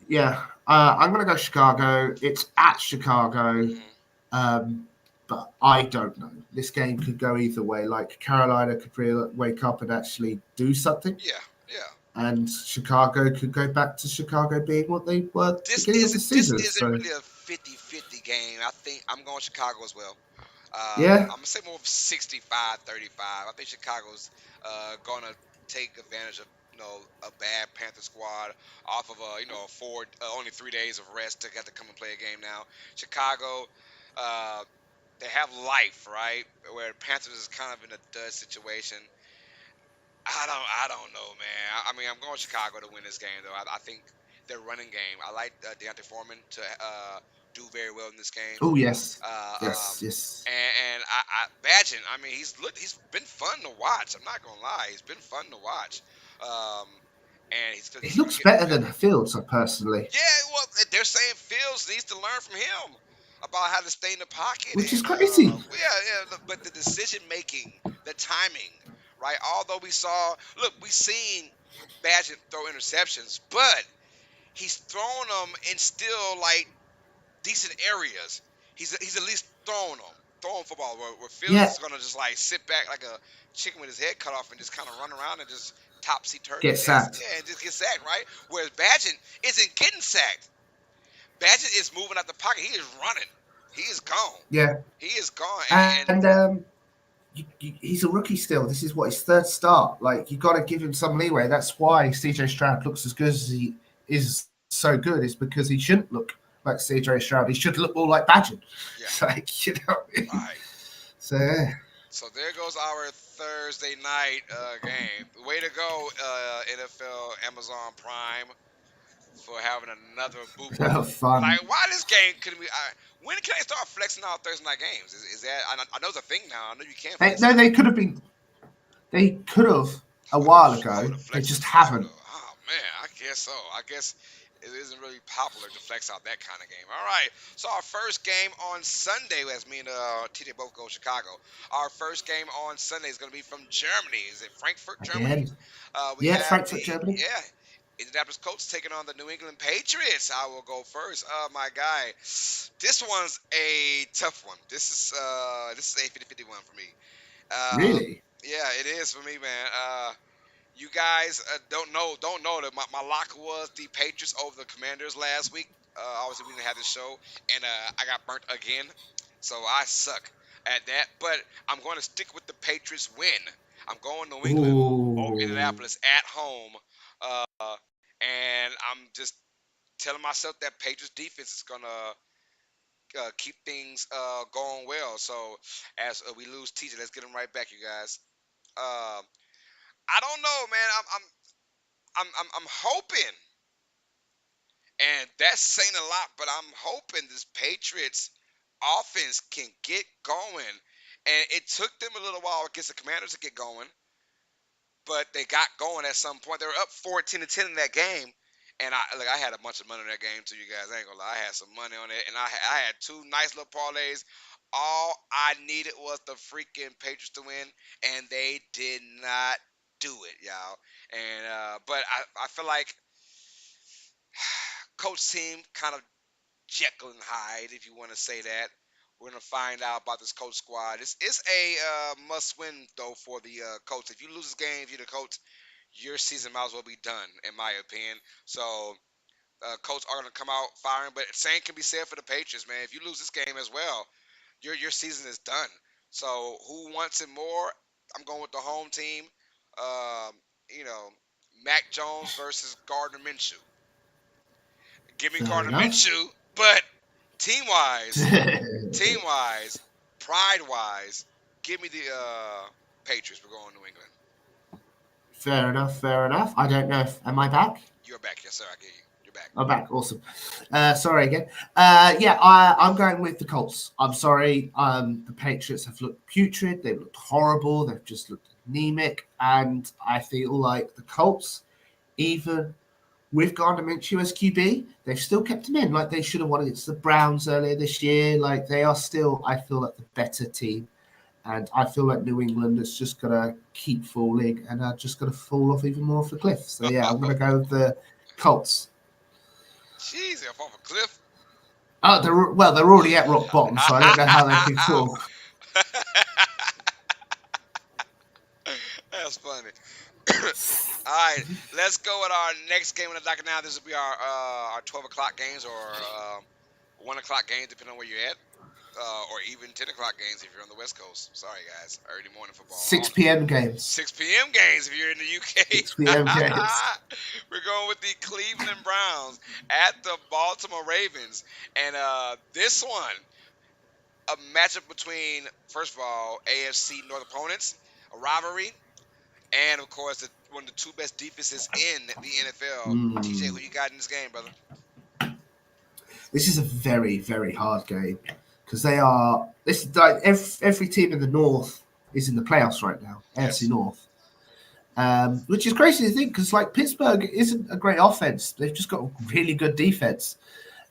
Yeah. I'm gonna go Chicago. It's at Chicago. mhm. Um, but I don't know. This game could go either way. Like Carolina could really wake up and actually do something, Yeah, yeah. and Chicago could go back to Chicago being what they were at the This beginning of the isn't this season. isn't So really a 50-50 game. I think I'm going Chicago as well. yeah, I'm gonna say more of 65-35. I think Chicago's gonna take advantage of a bad Panther squad off of only 3 days of rest to get to come and play a game now. Chicago, uh, they have life, right? Where Panthers is kind of in a dud situation. I don't know, man. I mean, I'm going Chicago to win this game, though. I think their running game. I like Deontay Foreman to do very well in this game. oh yes, Uh, um, yes, yes. and Badgett. I mean, he's been fun to watch. I'm not gonna lie, he's been fun to watch. Um, and He he's looks getting better than better. Fields, personally, Yeah, well, they're saying Fields needs to learn from him about how to stay in the pocket which is and crazy. well, yeah. But the decision making, the timing, right? Although we seen Badgett throw interceptions, but he's thrown them in still like decent areas. He's at least throwing football. Where Fields Yeah, is gonna just like sit back like a chicken with his head cut off and just kind of run around and just topsy turvy get dance, sacked. yeah, and just get sacked, right? Whereas Badgett isn't getting sacked. Badgett is moving out the pocket. He is running. He is gone. Yeah, He is gone. And and he's a rookie still. This is what his third start. Like you got to give him some leeway. That's why CJ Stroud looks as good as he is. So good is because he shouldn't look like CJ Stroud. He should look more like Badger. yeah, Like you know. What I mean? right. So yeah. So there goes our Thursday night game. Way to go, NFL Amazon Prime, for having another boo boo. Fun. Like, why this game couldn't we? When can I start flexing out Thursday night games? Is that? I know it's a thing now. I know you can They, flex it no, out. they could have been. They could have a while I ago. would have They flexed it just sooner haven't. though. Oh man, I guess so. I guess it isn't really popular to flex out that kind of game. All right. So our first game on Sunday, as me and TJ both go Chicago. Our first game on Sunday is going to be from Germany. Is it Frankfurt, Germany? Again. We Yeah, have Frankfurt, Germany. Indianapolis Colts taking on the New England Patriots. I will go first. My guy, this one's a tough one. This is a 50-50 one for me. Uh, Really? yeah, it is for me, man. You guys don't know that my lock was the Patriots over the Commanders last week. Obviously, we didn't have this show, and I got burnt again, so I suck at that. But I'm going to stick with the Patriots win. I'm going New England over Ooh. Indianapolis at home, and I'm just telling myself that Patriots defense is gonna keep things going well. So as we lose TJ, let's get him right back, you guys. Um, I don't know, man. I'm hoping, and that's saying a lot, but I'm hoping this Patriots offense can get going. And it took them a little while against the Commanders to get going, but they got going at some point. They were up 14-10 in that game. And I had a bunch of money on that game too, you guys. I ain't gonna lie, I had some money on it, and I had two nice little parlays. All I needed was the freaking Patriots to win, and they did not do it, y'all. And but I feel like coach team kind of Jekyll and Hyde, if you want to say that. We're gonna find out about this coach squad. It's a must-win though for the coach. If you lose this game, if you're the coach, your season might as well be done, in my opinion. So, coach are gonna come out firing, but same can be said for the Patriots, man. If you lose this game as well, your season is done. So, who wants it more? I'm going with the home team. Um, you know, Mac Jones versus Gardner Minshew. Give me Fair Gardner enough. Minshew, but team wise, team wise, pride wise, give me the Patriots. We're going to New England. Fair enough. Fair enough. I don't know if am I back? You're back, yes sir. I get you. You're back. I'm back. Awesome. Sorry again. Yeah, I'm going with the Colts. I'm sorry. The Patriots have looked putrid. They've looked horrible. They've just looked anemic. And I feel like the Colts, even with Gardner Minshew as QB, they've still kept him in. Like they should have won against the Browns earlier this year. Like they are still, I feel like, the better team. And I feel like New England is just going to keep falling and are just going to fall off even more off the cliff. So, yeah, I'm going to go with the Colts. Jeez, they're off a cliff. Oh, they're already at rock bottom, so I don't know how they can fall. That's funny. All right, let's go with our next game on the docket now. This will be our 12 o'clock games or 1 o'clock games, depending on where you're at. Or even 10 o'clock games if you're on the West Coast. Sorry, guys. Early morning football. 6 p.m. games. 6 p.m. games if you're in the UK. 6 p.m. games. We're going with the Cleveland Browns at the Baltimore Ravens. And this one, a matchup between, first of all, AFC North opponents, a rivalry, and, of course, one of the two best defenses in the NFL. TJ, who you got in this game, brother? This is a very, very hard game. Because they are, this like every team in the North is in the playoffs right now, Yes. AFC North, which is crazy to think because like Pittsburgh isn't a great offense; they've just got a really good defense,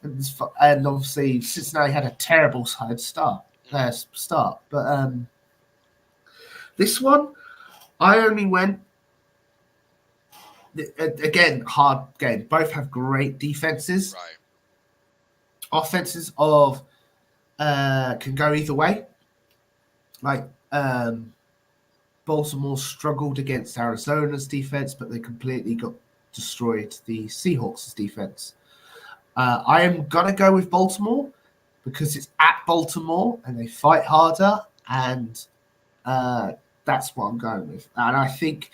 and obviously Cincinnati had a terrible start. But this one, I only went again hard game. Both have great defenses, Right. Offenses of. Can go either way. Like Baltimore struggled against Arizona's defense, but they completely got destroyed the Seahawks' defense. I am gonna go with Baltimore because it's at Baltimore and they fight harder, and that's what I'm going with. And I think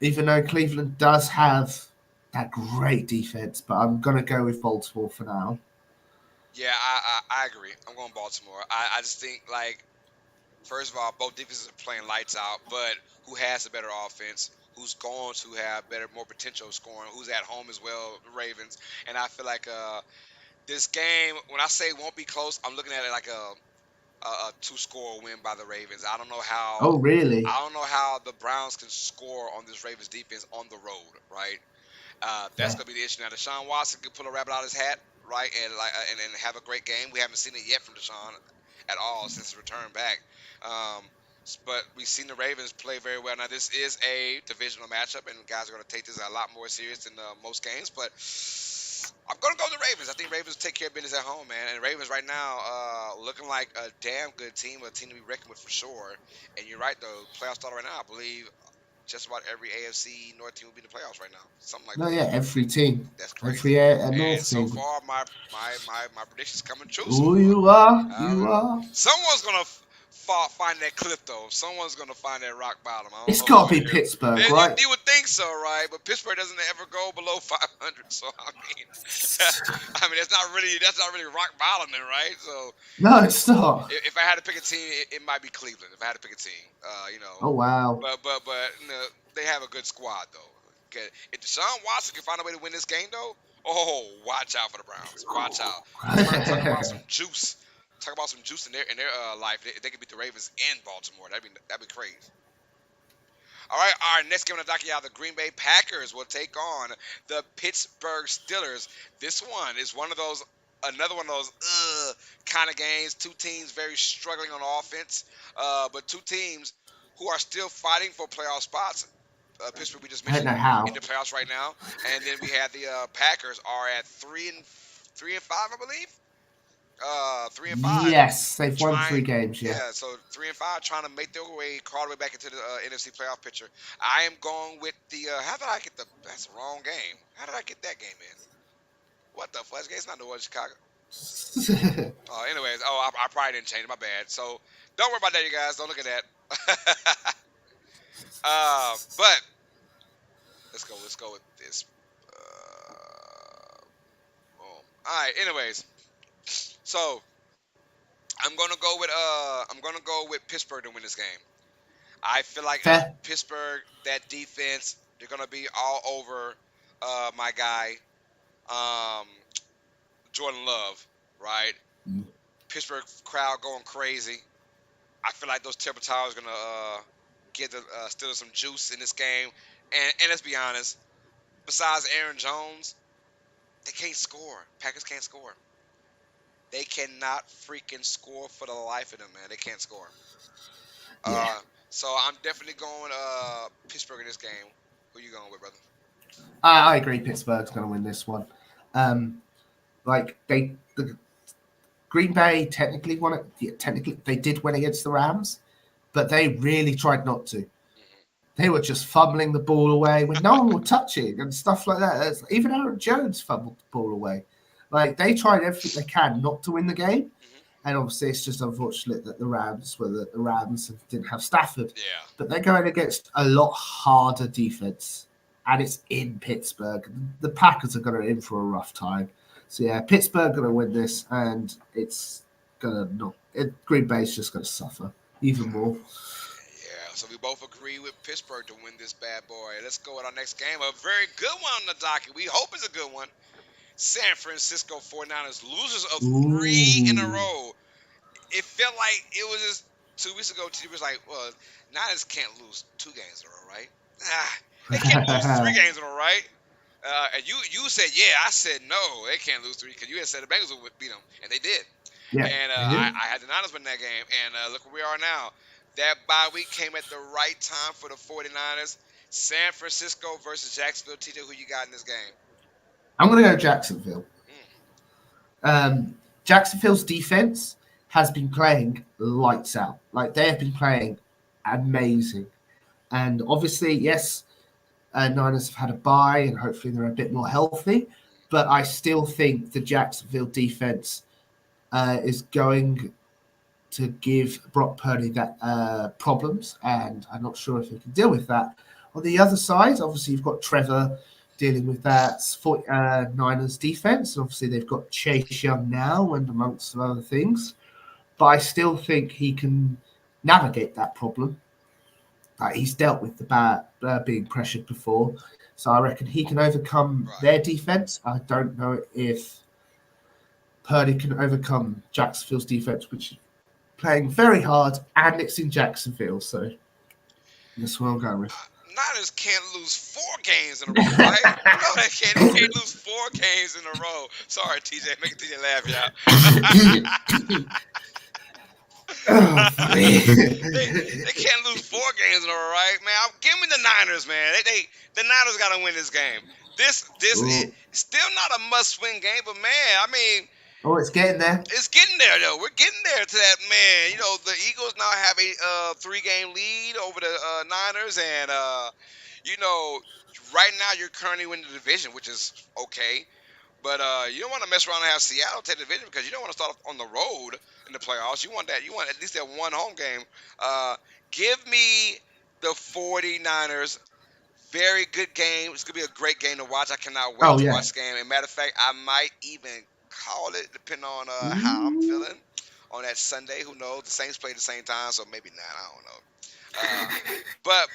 even though Cleveland does have that great defense, but I'm gonna go with Baltimore for now. Yeah, I agree. I'm going Baltimore. I just think, like, first of all, both defenses are playing lights out, but who has a better offense? Who's going to have more potential scoring? Who's at home as well? The Ravens. And I feel like this game, when I say won't be close, I'm looking at it like a two-score win by the Ravens. I don't know how. Oh, really? I don't know how the Browns can score on this Ravens defense on the road, right? That's gonna be the issue. Now, Deshaun Watson could pull a rabbit out of his hat, right, and have a great game. We haven't seen it yet from Deshaun at all since his return back. But we've seen the Ravens play very well. Now, this is a divisional matchup, and guys are going to take this a lot more serious than most games. But I'm going to go with the Ravens. I think Ravens take care of business at home, man. And Ravens right now looking like a damn good team, a team to be reckoned with for sure. And you're right, though. Playoff starter right now, I believe just about every AFC North team will be in the playoffs right now. Something like that. Yeah, every team. That's crazy. Every North and so team. far, my predictions coming true. Oh, you are. You are. Someone's going to find that cliff, though. Someone's going to find that rock bottom. It's got to be Pittsburgh, right? You would think so, right? But Pittsburgh doesn't ever go below 500. So, I mean, that's not really rock bottom then, right? So no, it's not. If I had to pick a team, it might be Cleveland. If I had to pick a team, Oh, wow. But they have a good squad, though. Okay. If Deshaun Watson can find a way to win this game, though, watch out for the Browns. Watch out. Talk about some juice. Talk about some juice in their life. They could beat the Ravens in Baltimore. That'd be crazy. All right, our next game on the docket, the Green Bay Packers will take on the Pittsburgh Steelers. This one is another one of those kind of games. Two teams very struggling on offense, but two teams who are still fighting for playoff spots. Pittsburgh we just I don't mentioned know in how. the playoffs right now, and then we had the Packers are at 3-5, I believe. 3-5, Yes, they've won trying. 3 games. Yeah. Yeah, so 3-5, trying to make their way, crawl their way back into the NFC playoff picture. I am going with the. How did I get the? That's the wrong game. How did I get that game in? What the fuck? It's not the one Chicago. Anyways, I probably didn't change. My bad. So don't worry about that, you guys. Don't look at that. But let's go. Let's go with this. Boom. All right. Anyways, so I'm gonna go with Pittsburgh to win this game. I feel like Fair. Pittsburgh, that defense, they're gonna be all over my guy, um, Jordan Love, right? Pittsburgh crowd going crazy. I feel like those Temple Towers gonna get the Steelers some juice in this game. And let's be honest, besides Aaron Jones, they can't score. Packers can't score. They cannot freaking score for the life of them, man. They can't score. Yeah. Uh, so I'm definitely going Pittsburgh in this game. Who you going with, brother? I agree. Pittsburgh's going to win this one. Um, like the Green Bay technically won it. Yeah, technically, they did win against the Rams, but they really tried not to. Hmm. They were just fumbling the ball away when no one was touching and stuff like that. Even Aaron Jones fumbled the ball away. Like they tried everything they can not to win the game, Hmm. and obviously it's just unfortunate that the Rams were the Rams and didn't have Stafford. Yeah. But they're going against a lot harder defense, and it's in Pittsburgh. The Packers are going to in for a rough time. So yeah, Pittsburgh going to win this, and it's going to not. Green Bay's just going to suffer even more. Yeah, so we both agree with Pittsburgh to win this bad boy. Let's go with our next game. A very good one on the docket. We hope it's a good one. San Francisco 49ers, losers of three in a Ooh. row. It felt like it was just 2 weeks ago. T was like, well, Niners can't lose 2 games in a row, right? They can't lose 3 games in a row, right? And you said, yeah. I said, no, they can't lose 3 because you had said the Bengals would beat them, and they did. Yeah, And they did. I had the Niners win that game, and look where we are now. That bye week came at the right time for the 49ers. San Francisco versus Jacksonville. TJ, who you got in this game? I'm going to go Jacksonville. Mm. Jacksonville's defense has been playing lights out. Like they have been playing amazing. And obviously, yes, Niners have had a bye and hopefully they're a bit more healthy. But I still think the Jacksonville defense is going to give Brock Purdy that problems. And I'm not sure if he can deal with that. On the other side, obviously, you've got Trevor dealing with that Niners defense. Obviously, they've got Chase Young now and amongst some other things. But I still think he can navigate that problem. He's dealt with the bad being pressured before. So I reckon he can overcome Right. their defense. I don't know if Purdy can overcome Jacksonville's defense, which is playing very hard, and it's in Jacksonville. So that's what I'm going with. Niners can't lose 4 games in a row, right? No, they can't. They can't lose 4 games in a row. Sorry, TJ, making TJ laugh, y'all. Oh, they can't lose 4 games in a row, right, man? Give me the Niners, man. The Niners got to win this game. This is still not a must-win game, but man, I mean, oh, it's getting there. it's getting there though. We're getting there to that, man. You know, the Eagles now have a 3-game lead over the Niners, and you know, right now you're currently winning the division, which is okay. But you don't want to mess around and have Seattle take the division because you don't want to start off on the road in the playoffs. You want that. You want at least that one home game. Give me the 49ers. Very good game. It's going to be a great game to watch. I cannot wait to watch the game. And matter of fact, I might even call it depending on how I'm feeling on that Sunday. Who knows? The Saints play at the same time, so maybe not. I don't know. But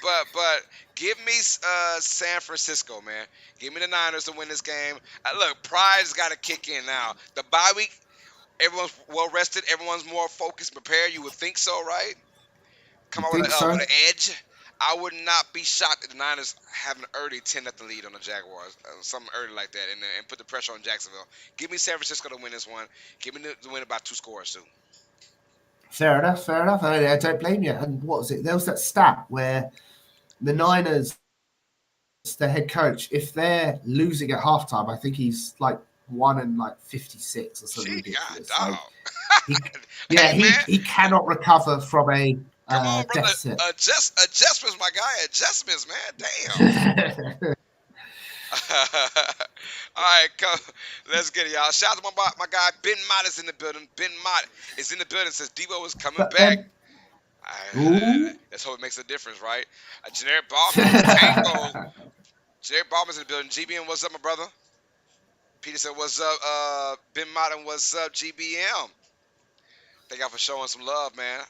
give me San Francisco, man. Give me the Niners to win this game. Look, pride's got to kick in now. The bye week, everyone's well rested. Everyone's more focused, prepared. You would think so, right? Come out with an edge. I would not be shocked if the Niners have an early 10-0 lead on the Jaguars, something early like that, and put the pressure on Jacksonville. Give me San Francisco to win this one. Give me to win about 2 scores too. Fair enough. I don't blame you. And what was it? There was that stat where the Niners the head coach, if they're losing at halftime, I think he's like 1-56 or something Shit, God, ridiculous. Like dog. he, yeah, Hey, man, he cannot recover from a come on, brother. deficit. Adjustments, my guy. Adjustments, man. Damn. All right, let's get it, y'all. Shout out to my guy Ben Mott is in the building. Ben Mott is in the building. Says Debo is coming But back. then, ooh, Let's hope it makes a difference, right? Generic Ballman, Tango. Generic Ballman's in the building. GBM, what's up, my brother? Peter said, what's up? Ben Mott, what's up, GBM? Thank y'all for showing some love, man.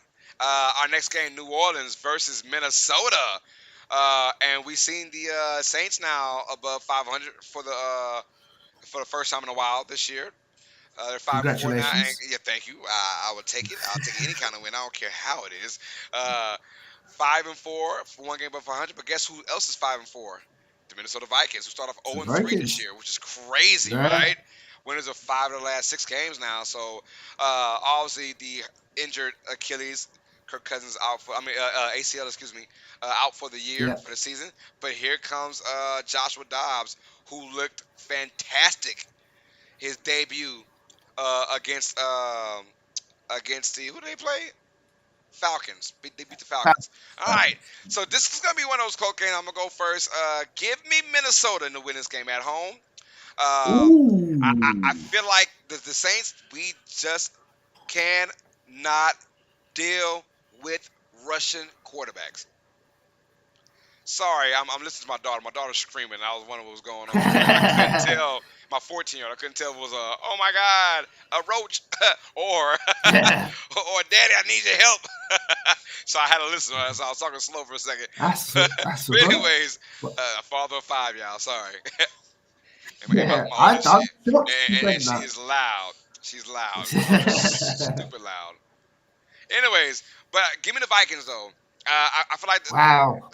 Our next game, New Orleans versus Minnesota. And we've seen the Saints now above 500 for the first time in a while this year. They're 5-4 now, and congratulations. yeah, thank you. I would take it. I'll take any kind of win. I don't care how it is. 5-4 for one game above 500. But guess who else is 5-4? The Minnesota Vikings, who start off The 0-3 this Vikings. year, which is crazy, Yeah, right? Winners of 5 of the last 6 games now. So obviously the injured Achilles, Kirk Cousins out for. ACL, excuse me, out for the year yeah. for the season. But here comes Joshua Dobbs, who looked fantastic. His debut against the who did they play? Falcons. They beat the Falcons. All right. So this is gonna be one of those close games. I'm gonna go first. Give me Minnesota in the win this game at home. I Ooh. feel like the Saints, we just cannot deal with Russian quarterbacks. Sorry, I'm listening to my daughter. My daughter's screaming. I was wondering what was going on. I couldn't tell. My 14-year-old, I couldn't tell if it was oh my God, a roach, or or Daddy, I need your help. So I had to listen. So I was talking slow for a second. that's But all right. anyways, father of 5, y'all. Sorry. And my Yeah, oldest, I'm shocked you and said she that. is loud. She's loud. Stupid loud. Anyways, but give me the Vikings though. I feel like Wow.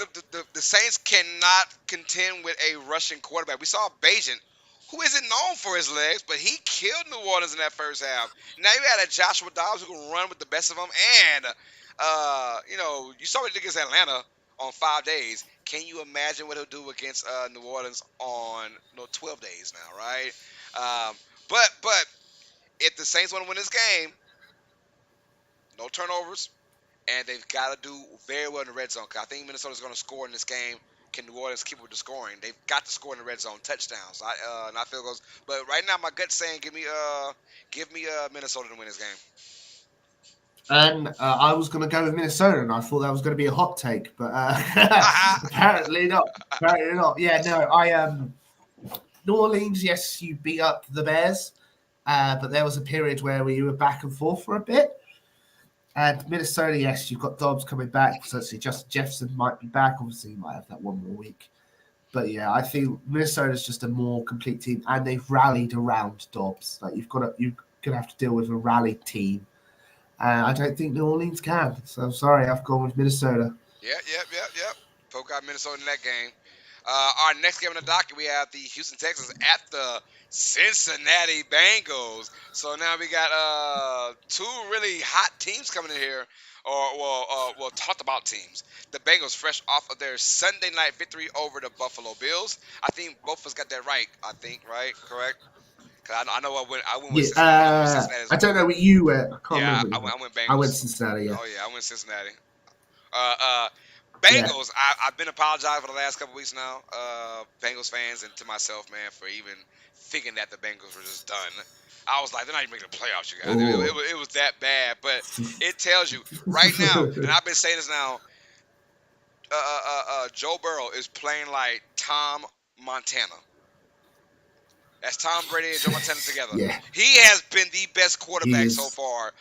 the Saints cannot contend with a Russian quarterback. We saw Bajan, who isn't known for his legs, but he killed New Orleans in that first half. Now you had a Joshua Dobbs who can run with the best of them, and you saw what he did against Atlanta on 5 days. Can you imagine what he'll do against New Orleans on 12 days now, right? But if the Saints want to win this game, no turnovers, and they've got to do very well in the red zone. Cause I think Minnesota's going to score in this game. Can New Orleans keep up with the scoring? They've got to score in the red zone, touchdowns, not field goals. But right now, my gut's saying give me Minnesota to win this game. And I was going to go with Minnesota, and I thought that was going to be a hot take, but apparently not. Apparently not. Yeah, no, New Orleans, yes, you beat up the Bears, but there was a period where we were back and forth for a bit. And Minnesota, yes, you've got Dobbs coming back. So Justin Jefferson might be back. Obviously, he might have that one more week. But yeah, I think Minnesota's just a more complete team, and they've rallied around Dobbs. Like you're gonna have to deal with a rallied team. I don't think New Orleans can. So I'm sorry, I've gone with Minnesota. Yep. Poke got Minnesota in that game. Our next game in the docket, we have the Houston Texans at the Cincinnati Bengals. So now we got 2 really hot teams coming in here, or talked about teams. The Bengals, fresh off of their Sunday night victory over the Buffalo Bills. I think both of us got that right. I think right, correct? Cause I know I went with Yeah, Cincinnati. I went Cincinnati as I don't well. know what you went. I can't Yeah, remember. I went I went Bengals. Cincinnati. Yeah, Oh yeah, I went Cincinnati. Uh, uh, yeah. Bengals. I've been apologizing for the last couple weeks now. Bengals fans and to myself, man, for even thinking that the Bengals were just done. I was like, they're not even making the playoffs, you guys. Oh. It was that bad. But it tells you right now, and I've been saying this now. Joe Burrow is playing like Tom Montana. That's Tom Brady and Joe Montana together. Yeah, He has been the best he quarterback so is. far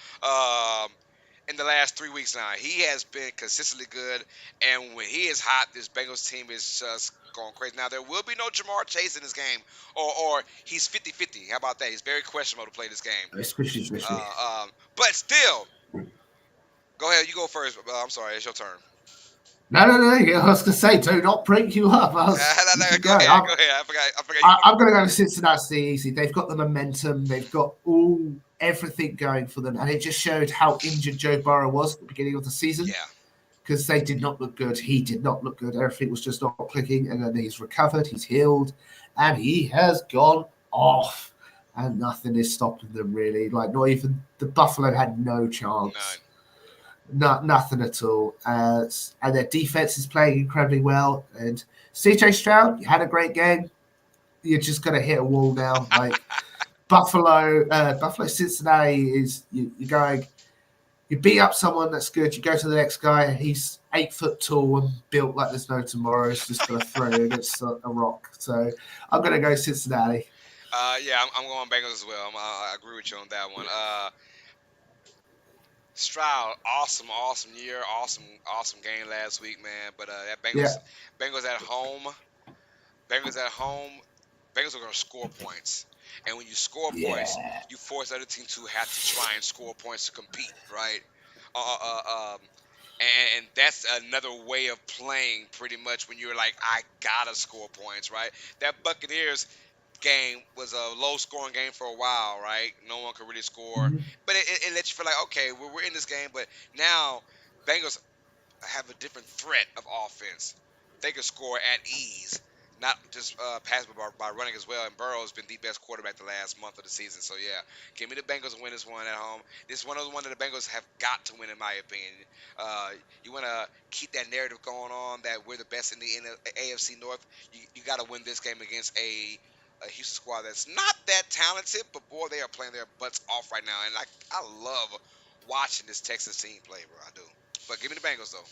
in the last 3 weeks now. He has been consistently good, and when he is hot, this Bengals team is just going crazy. Now, there will be no Jamar Chase in this game, or he's 50-50. How about that? He's very questionable to play this game. Especially. But still, go ahead. You go first. I'm sorry. It's your turn. No. I was going to say, do not break you up. You can Go go. ahead. Go ahead. I forgot. I'm going to go to Cincinnati easy. They've got the momentum. They've got everything going for them. And it just showed how injured Joe Burrow was at the beginning of the season. Yeah. because they did not look good. He did not look good. Everything was just not clicking. And then he's recovered, he's healed, and he has gone off. And nothing is stopping them really. Like not even the Buffalo had no chance. None. Nothing at all. And their defense is playing incredibly well. And CJ Stroud, you had a great game. You're just gonna hit a wall now. Like Buffalo, Cincinnati is you're going. You beat up someone that's good. You go to the next guy. He's 8 foot tall and built like there's no tomorrow. He's just gonna throw you against a rock. So I'm gonna go Cincinnati. Yeah, I'm going Bengals as well. I agree with you on that one. Stroud, awesome year, awesome game last week, man. But that Yeah. Bengals at home, Bengals at home, Bengals are going to score points. And when you score points, Yeah. you force the other team to have to try and score points to compete, right? Uh, uh, um, and that's another way of playing, pretty much, when you're like, I gotta score points, right? That Buccaneers game was a low scoring game for a while, right? No one could really score, Mhm. but it lets you feel like, okay, we're in this game. But now Bengals have a different threat of offense. They can score at ease, not just pass by running as well. And Burrow's been the best quarterback the last month of the season. So yeah, give me the Bengals to win this one at home. This is one of the one that the Bengals have got to win, in my opinion. Uh, you want to keep that narrative going on that we're the best in the AFC North. You got to win this game against a Houston squad that's not that talented, but boy, they are playing their butts off right now. And I love watching this Texas team play, bro. I do. But give me the Bengals though.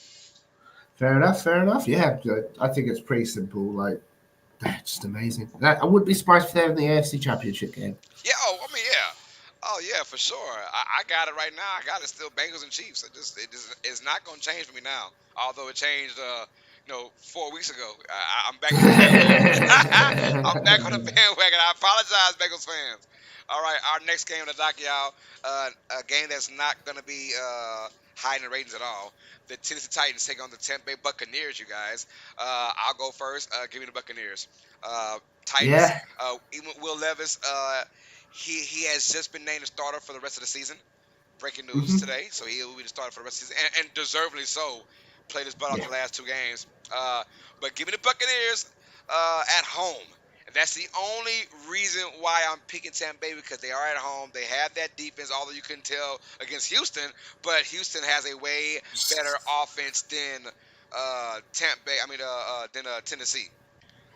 Fair enough. Fair enough. Yeah. I think it's pretty simple. Like just amazing. I wouldn't be surprised if they're in the AFC Championship game. Yeah. Oh, I mean, yeah. Oh, yeah, for sure. I got it right now. I got it still Bengals and Chiefs. It's not going to change for me now. Although it changed, 4 weeks ago. I'm back on the bandwagon. I'm back on the bandwagon. I apologize, Bengals fans. All right, our next game to knock y'all. A game that's not going to be high in the ratings at all. The Tennessee Titans take on the Tampa Bay Buccaneers. You guys. I'll go first. Give me the Buccaneers. Titans. Yeah. Even Will Levis. He has just been named a starter for the rest of the season. Breaking news Hmm. today, so he will be the starter for the rest of the season, and deservedly so. Played his butt off Yeah. the last two games. But give me the Buccaneers at home. And that's the only reason why I'm picking Tampa Bay, because they are at home. They have that defense, although you couldn't tell against Houston. But Houston has a way better offense than Tampa Bay. Than Tennessee.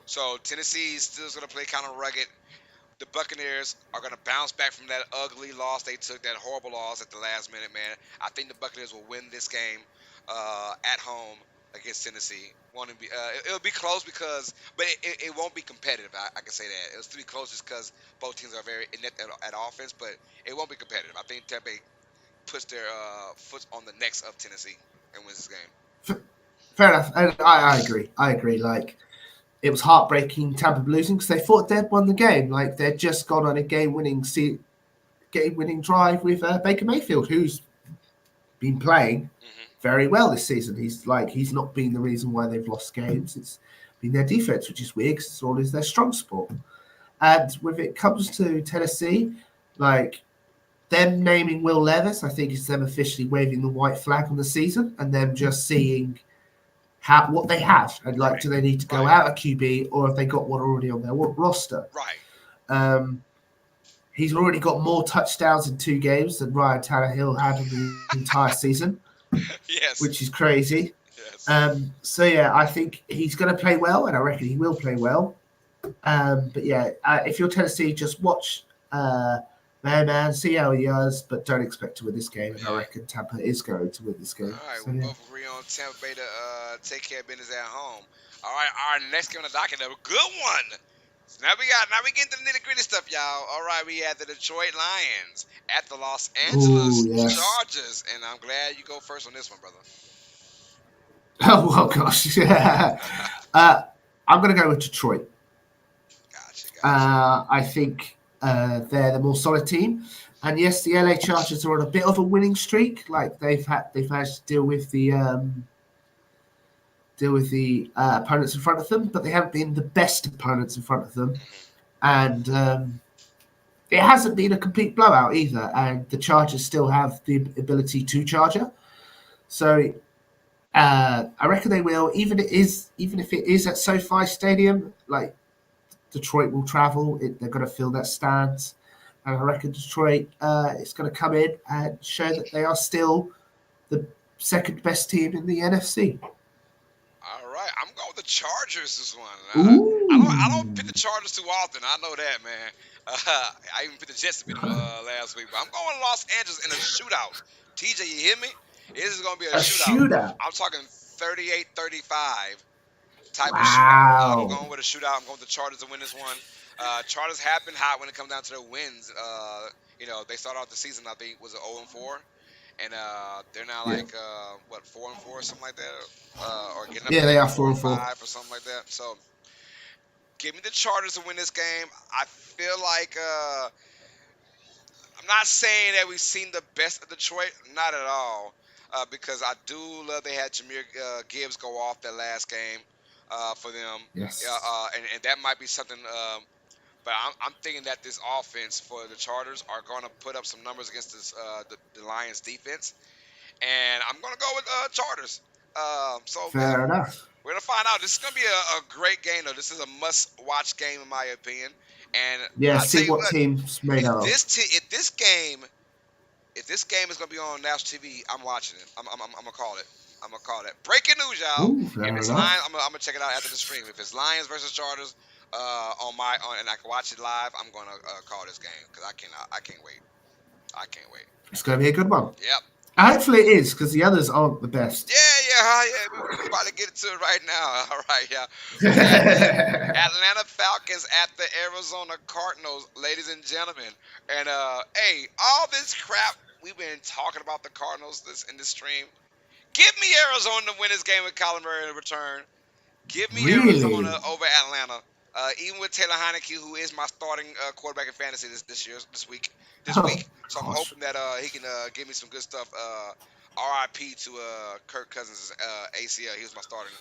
So Tennessee is still going to play kind of rugged. The Buccaneers are going to bounce back from that ugly loss they took, that horrible loss at the last minute, man. I think the Buccaneers will win this game at home against Tennessee. It'll be close but it won't be competitive. I can say that. It'll still be close just because both teams are very inept at offense, but it won't be competitive. I think Tampa Bay puts their foot on the necks of Tennessee and wins this game. Fair enough. And I agree. I agree. Like it was heartbreaking Tampa losing because they thought they'd won the game. Like they'd just gone on a game-winning drive with Baker Mayfield, who's been playing Hmm. very well this season. He's not been the reason why they've lost games. It's been their defense, which is weird because it's always their strong sport. And when it comes to Tennessee, like them naming Will Levis, I think is them officially waving the white flag on the season and them just seeing what they have and like, Right, do they need to go right, out a QB or have they got one already on their roster? right. Um, he's already got more touchdowns in 2 games than Ryan Tannehill had in the entire season, which Yes, is crazy. yes. So yeah, I think he's going to play well, and I reckon he will play well. But yeah, if you're Tennessee, just watch man, see how he does, but don't expect to win this game. And I Yeah. reckon Tampa is going to win this game. All right, So we yeah. both agree on Tampa Bay to take care of business at home. All right, our next game on the docket, a good one. So now we get into the nitty gritty stuff, y'all. All right, we have the Detroit Lions at the Los Oh Angeles yes. Chargers, and I'm glad you go first on this one, brother. Oh well, gosh. Yeah. Uh, I'm going to go with Detroit. Gotcha. I think they're the more solid team. And yes, the LA Chargers are on a bit of a winning streak. Like they've managed to deal with the opponents in front of them, but they haven't been the best opponents in front of them. Hmm. And it hasn't been a complete blowout either. And the Chargers still have the ability to charger. So I reckon they will. Even if it is at SoFi Stadium, like Detroit will travel. They're going to fill their stands, and I reckon Detroit is going to come in and show that they are still the second best team in the NFC. All right, I'm going with the Chargers this one. I don't pick Ooh, the Chargers too often. I know that, man. I even picked the Jets to beat them last week, but I'm going Los Angeles in a shootout. TJ, you hear me? This is going to be a a shootout. shootout! I'm talking 38-35 type of shootout. I'm Wow. going with a shootout. I'm going with the Chargers to win this one. Chargers have been hot when it comes down to their wins. They started off the season, I think, was it 0-4, and they're now Yeah, like what 4-4 or something like that, or getting up yeah, there they to are four four and and four. five or something like that. So give me the Chargers to win this game. I feel like I'm not saying that we've seen the best of Detroit, not at all, because I do love they had Jameer Gibbs go off that last game for them, Yes, and that might be something. But I'm thinking that this offense for the Chargers are going to put up some numbers against the Lions defense, and I'm going to go with Chargers. So yeah, fair enough. we're gonna find out. This is gonna be a great game, though. This is a must-watch game, in my opinion. And Yeah, I'll tell see you what what, team's made if out of. this game is gonna be on national TV, I'm watching it. I'm gonna call it. I'm gonna call it. Breaking news, y'all. Ooh, If fair it's Lions, enough. I'm gonna check it out after the stream. If it's Lions versus Chargers, and I can watch it live, I'm gonna call this game because I can't wait. I can't wait. It's going to be a good one. Yep. Hopefully it is, because the others aren't the best. Yeah. We can probably get to it right now. All right, yeah. We got the Atlanta Falcons at the Arizona Cardinals, ladies and gentlemen. And hey, all this crap we've been talking about the Cardinals in this stream. Give me Arizona to win this game with Kyler Murray in return. Give me Arizona Really? over Atlanta. Even with Taylor Heineke, who is my starting quarterback in fantasy this Oh, week. So I'm gosh. hoping that he can give me some good stuff. RIP to Kirk Cousins' ACL. He was my starting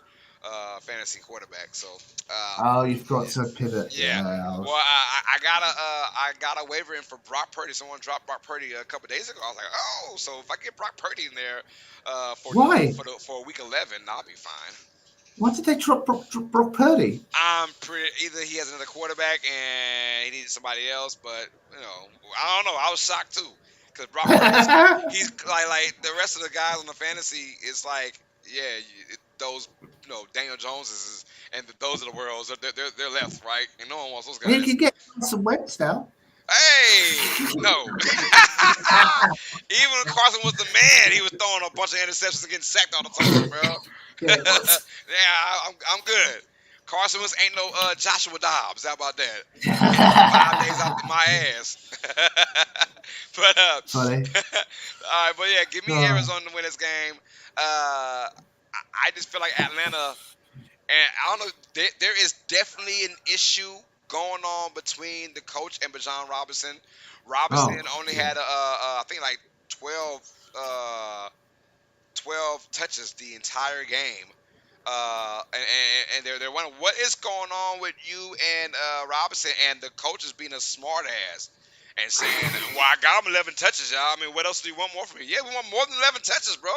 fantasy quarterback. So Oh, you've got to pivot. yeah. Yeah. Well, I got a waiver in for Brock Purdy. Someone dropped Brock Purdy a couple days ago. I was like, oh, so if I get Brock Purdy in there Why? for week 11, I'll be fine. Why did they drop Brock Purdy? I'm pretty. Either he has another quarterback and he needs somebody else, but I don't know. I was shocked too because Brock Purdy's he's like the rest of the guys on the fantasy. It's like those Daniel Joneses and those of the world. They're left, right, and no one wants those He guys. can get some wins now. Hey, no. Even when Carson was the man, he was throwing a bunch of interceptions and getting sacked all the time, bro. Yeah, it was. Yeah, I'm good. Carson was ain't no Joshua Dobbs. How about that? Getting 5 days out my ass. But Funny. all right, but yeah, give me Oh, Arizona to win this game. I just feel like Atlanta, and I don't know, there is definitely an issue going on between the coach and Bijan Robinson. Robinson oh, only yeah. had I think like 12 touches the entire game. And they're wondering what is going on with you and Robinson, and the coach is being a smart ass and saying, "Well, I got him 11 touches, y'all. I mean, what else do you want more from me? Yeah, we want more than 11 touches, bro.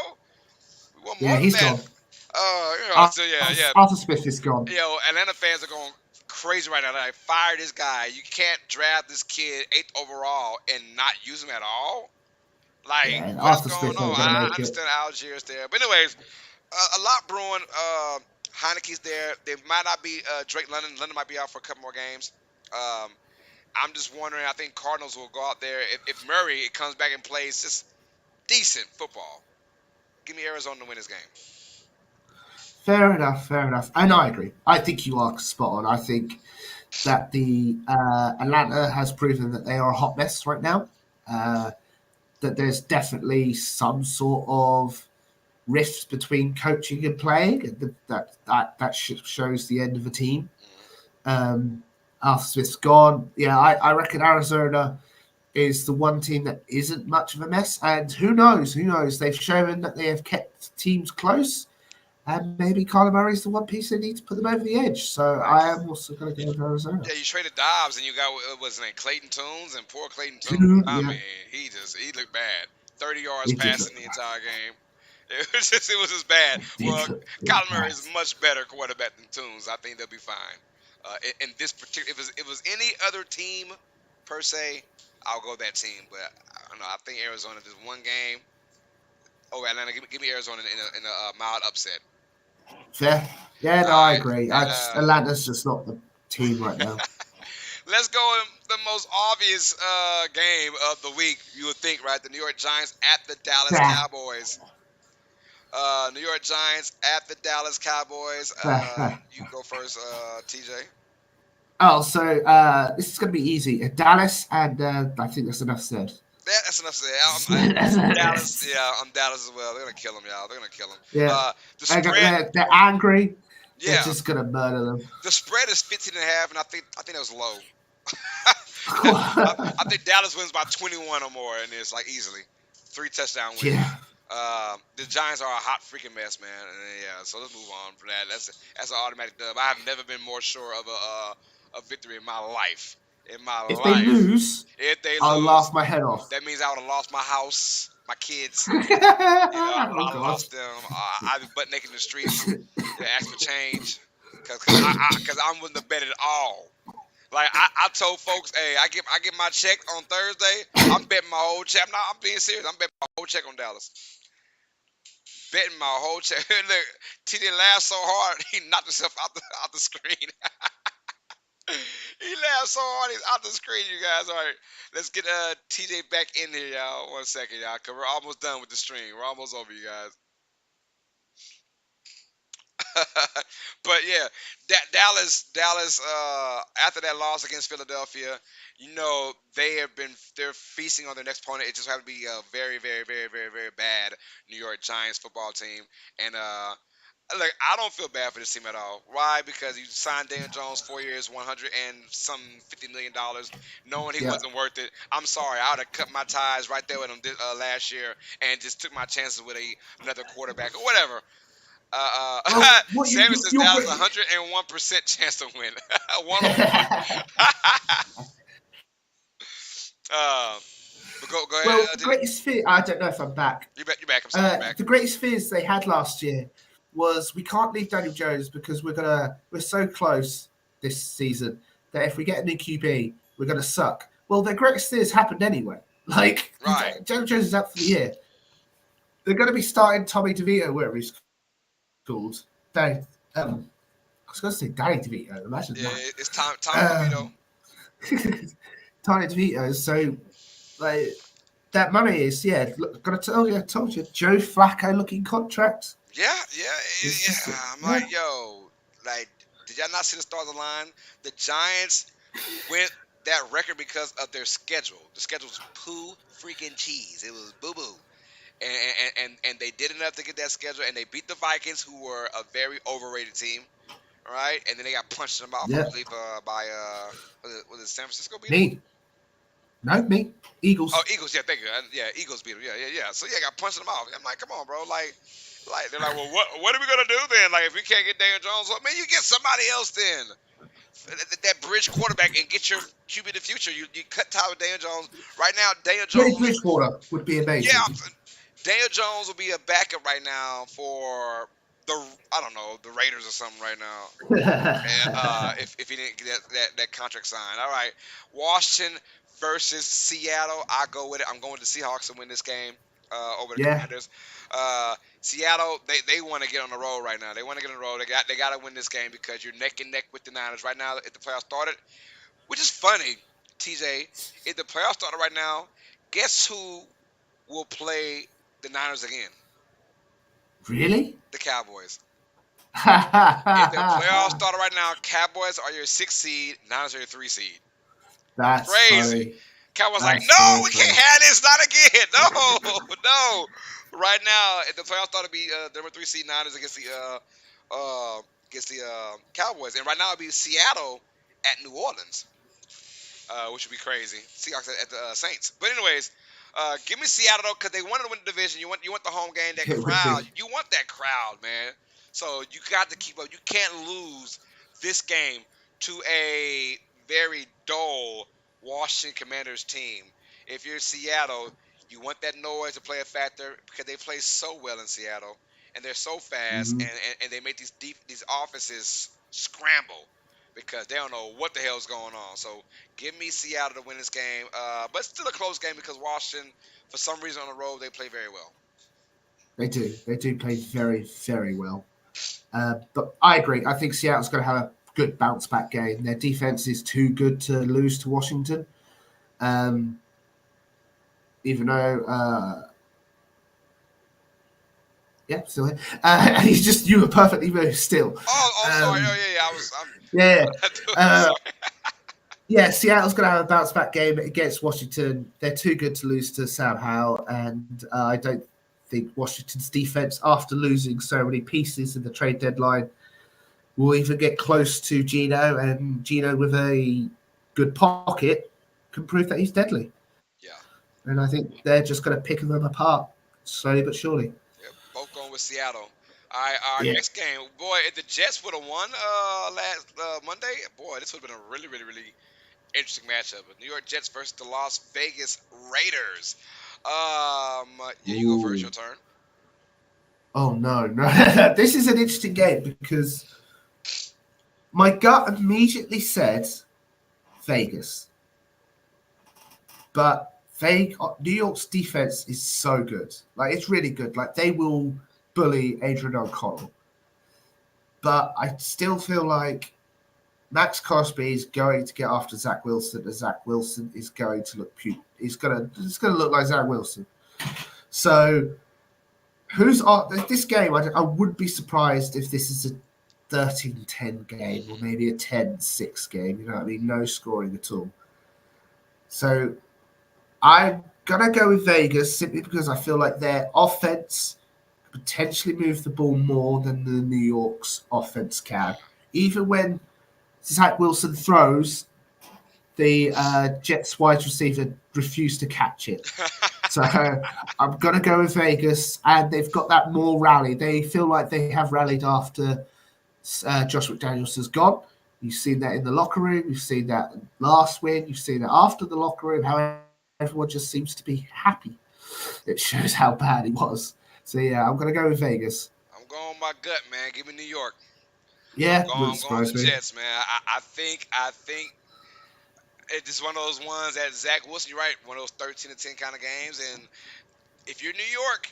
We want more Yeah, than he's that." gone. So yeah. Arthur Smith is gone. Atlanta fans are going crazy right now. They're like, fire this guy. You can't draft this kid 8th overall and not use him at all. Like, Yeah, and what is Arthur going Smith on? ain't going to I make it. understand Algiers there, but anyways, a lot brewing. Heineke's there. They might not be Drake London. London might be out for a couple more games. Um, I'm just wondering. I think Cardinals will go out there if Murray comes back and plays just decent football. Give me Arizona to win this game. Fair enough, fair enough. And I agree. I think you are spot on. I think that the Atlanta has proven that they are a hot mess right now. Uh, that there's definitely some sort of rift between coaching and playing, and that shows the end of a team. Arthur Smith's gone. Yeah, I reckon Arizona is the one team that isn't much of a mess. And who knows? Who knows? They've shown that they have kept teams close. And maybe Kyler Murray's the one piece they need to put them over the edge. So I am also going to go with Arizona. Yeah, you traded Dobbs and you got what's his name, Clayton Toombs, and poor Clayton Toombs. Dude, I yeah, mean, he looked bad. 30 yards he did passing look the bad. entire game. It was just bad. Well, Ridiculous. Kyler Murray is much better quarterback than Toombs. I think they'll be fine. In this particular, if it was any other team per se, I'll go that team. But I don't know. I think Arizona. There's one game. Oh, Atlanta. Give me Arizona in a mild upset. Fair. Yeah, All no, I right, agree. and Atlanta's just not the team right now. let's go in the most obvious game of the week. You would think, right? The New York Giants at the Dallas Fair. Cowboys. New York Giants at the Dallas Cowboys. Fair. You go first, TJ. Oh, so this is going to be easy. Dallas, and I think that's enough said. That's enough said. Dallas, yeah, I'm Dallas as well. They're gonna kill him, y'all. They're gonna kill him. Yeah, The spread, they're angry. They're yeah, just going to murder them. the spread is 15.5, and I think that was low. I think Dallas wins by 21 or more, and it's like easily 3 touchdown win. Yeah. The Giants are a hot freaking mess, man. And yeah, so let's move on from that. That's an automatic dub. I have never been more sure of a victory in my life. If they lose, If they I'll lose, laugh my head off. that means I would have lost my house, my kids. Oh, I God. lost them. I'd be butt naked in the streets. They ask for change because I'm willing to bet it all. Like I told folks, hey, I get my check on Thursday. I'm betting my whole check. I'm being serious. I'm betting my whole check on Dallas. Betting my whole check. Look, TJ laughed so hard he knocked himself out the screen. He laughed so hard he's out the screen, you guys. All right, let's get TJ back in here, y'all. 1 second, y'all, cause we're almost done with the stream. We're almost over, you guys. But yeah, Dallas. After that loss against Philadelphia, they're feasting on their next opponent. It just had to be a very, very, very, very, very bad New York Giants football team. And look, I don't feel bad for this team at all. Why? Because you signed Daniel Jones 4 years, 100 and some $50 million, knowing he Yeah. wasn't worth it. I'm sorry, I would have cut my ties right there with him last year and just took my chances with another quarterback or whatever. Well, what Sammy says you're Dallas great. 101% chance to win. 101. But go ahead. Well, the greatest fear, I don't know if I'm back. You're back. I'm sorry, you're back. The greatest fears they had last year was we can't leave Daniel Jones because we're so close this season that if we get a new QB, we're gonna suck. Well, their greatest fears happened anyway. Like Right. Daniel Jones is out for the year. They're gonna be starting Tommy DeVito, wherever he's called. I was gonna say Danny DeVito. Imagine Yeah, that. it's time DeVito. Tommy DeVito. So like that money is look, I told you, Joe Flacco looking contract. Yeah. It's just I'm like, yo, like, did y'all not see the stars align? The Giants went that record because of their schedule. The schedule was poo freaking cheese. It was boo boo. And they did enough to get that schedule, and they beat the Vikings, who were a very overrated team, right? And then they got punched them off, I Yeah. believe, by was it San Francisco beat them? Me. No, me. Eagles. Oh, Eagles, yeah, thank you. Yeah, Eagles beat them. Yeah. So yeah, got punched them off. I'm like, come on, bro. Like they're like, well, what are we gonna do then? Like, if we can't get Daniel Jones, well, man, you get somebody else then. That bridge quarterback and get your QB of the future. You cut tie with Daniel Jones right now. Daniel Teddy Jones, Bridgewater would be amazing. yeah, Daniel Jones will be a backup right now for the Raiders or something right now. And, if he didn't get that contract signed. All right, Washington versus Seattle. I go with it. I'm going with the Seahawks to win this game over the Commanders. Seattle, they want to get on the road right now. They want to get on the road. They got to win this game because you're neck and neck with the Niners right now. If the playoffs started, which is funny, TJ. If the playoffs started right now, guess who will play the Niners again? Really? The Cowboys. If the playoffs That's started right now, Cowboys are your 6th seed, Niners are your 3 seed. Crazy. funny. Cowboys That's like, no, so we funny. can't have this, not again. No. Right now, if the playoffs started to be number 3 seed Niners against the Cowboys, and right now it'd be Seattle at New Orleans, which would be crazy. Seahawks at the Saints. But anyways, give me Seattle though, because they wanted to win the division. You want the home game, that It would crowd. be. You want that crowd, man. So you got to keep up. You can't lose this game to a very dull Washington Commanders team. If you're Seattle, You want that noise to play a factor because they play so well in Seattle, and they're so fast, Hmm. and they make these offenses scramble because they don't know what the hell's going on. So give me Seattle to win this game, but still a close game because Washington, for some reason on the road, they play very well. They do. They do play very, very well. But I agree. I think Seattle's going to have a good bounce back game. Their defense is too good to lose to Washington. Um, even though, yeah, still here. He's just you were perfectly moved still. Oh, I'm sorry. Oh Um, yeah, yeah. I'm yeah, uh, sorry. yeah. Seattle's going to have a bounce back game against Washington. They're too good to lose to Sam Howell, and I don't think Washington's defense, after losing so many pieces in the trade deadline, will even get close to Gino, and Gino with a good pocket can prove that he's deadly. Yeah, And I think they're just going to pick them apart slowly but surely. yeah. Both going with Seattle. All right, our Yeah. next game, boy, if the Jets would have won last Monday, boy, this would have been a really, really, really interesting matchup. New York Jets versus the Las Vegas Raiders. Yeah, you go first. Ooh. Your turn. Oh no, no. This is an interesting game because my gut immediately said Vegas, but New York's defense is so good. Like it's really good. Like they will bully Adrian O'Connell, but I still feel like Max Crosby is going to get after Zach Wilson, and Zach Wilson is going to look it's going to look like Zach Wilson. So who's on this game? I would be surprised if this is a 13-10 game or maybe a 10-6 game. You know what I mean? No scoring at all. So I'm gonna go with Vegas simply because I feel like their offense potentially move the ball more than the New York's offense can. Even when Zach Wilson throws, the Jets wide receiver refused to catch it. So I'm going to go with Vegas, and they've got that more rally. They feel like they have rallied after Josh McDaniels has gone. You've seen that in the locker room. You've seen that last win. You've seen it after the locker room. How everyone just seems to be happy. It shows how bad it was. So yeah, I'm going to go with Vegas. I'm going with my gut, man. Give me New York. Yeah, wouldn't I'm going with surprise the me. Jets, man. I think it's just one of those ones that Zach Wilson. You're right. One of those 13-10 kind of games, and if you're New York,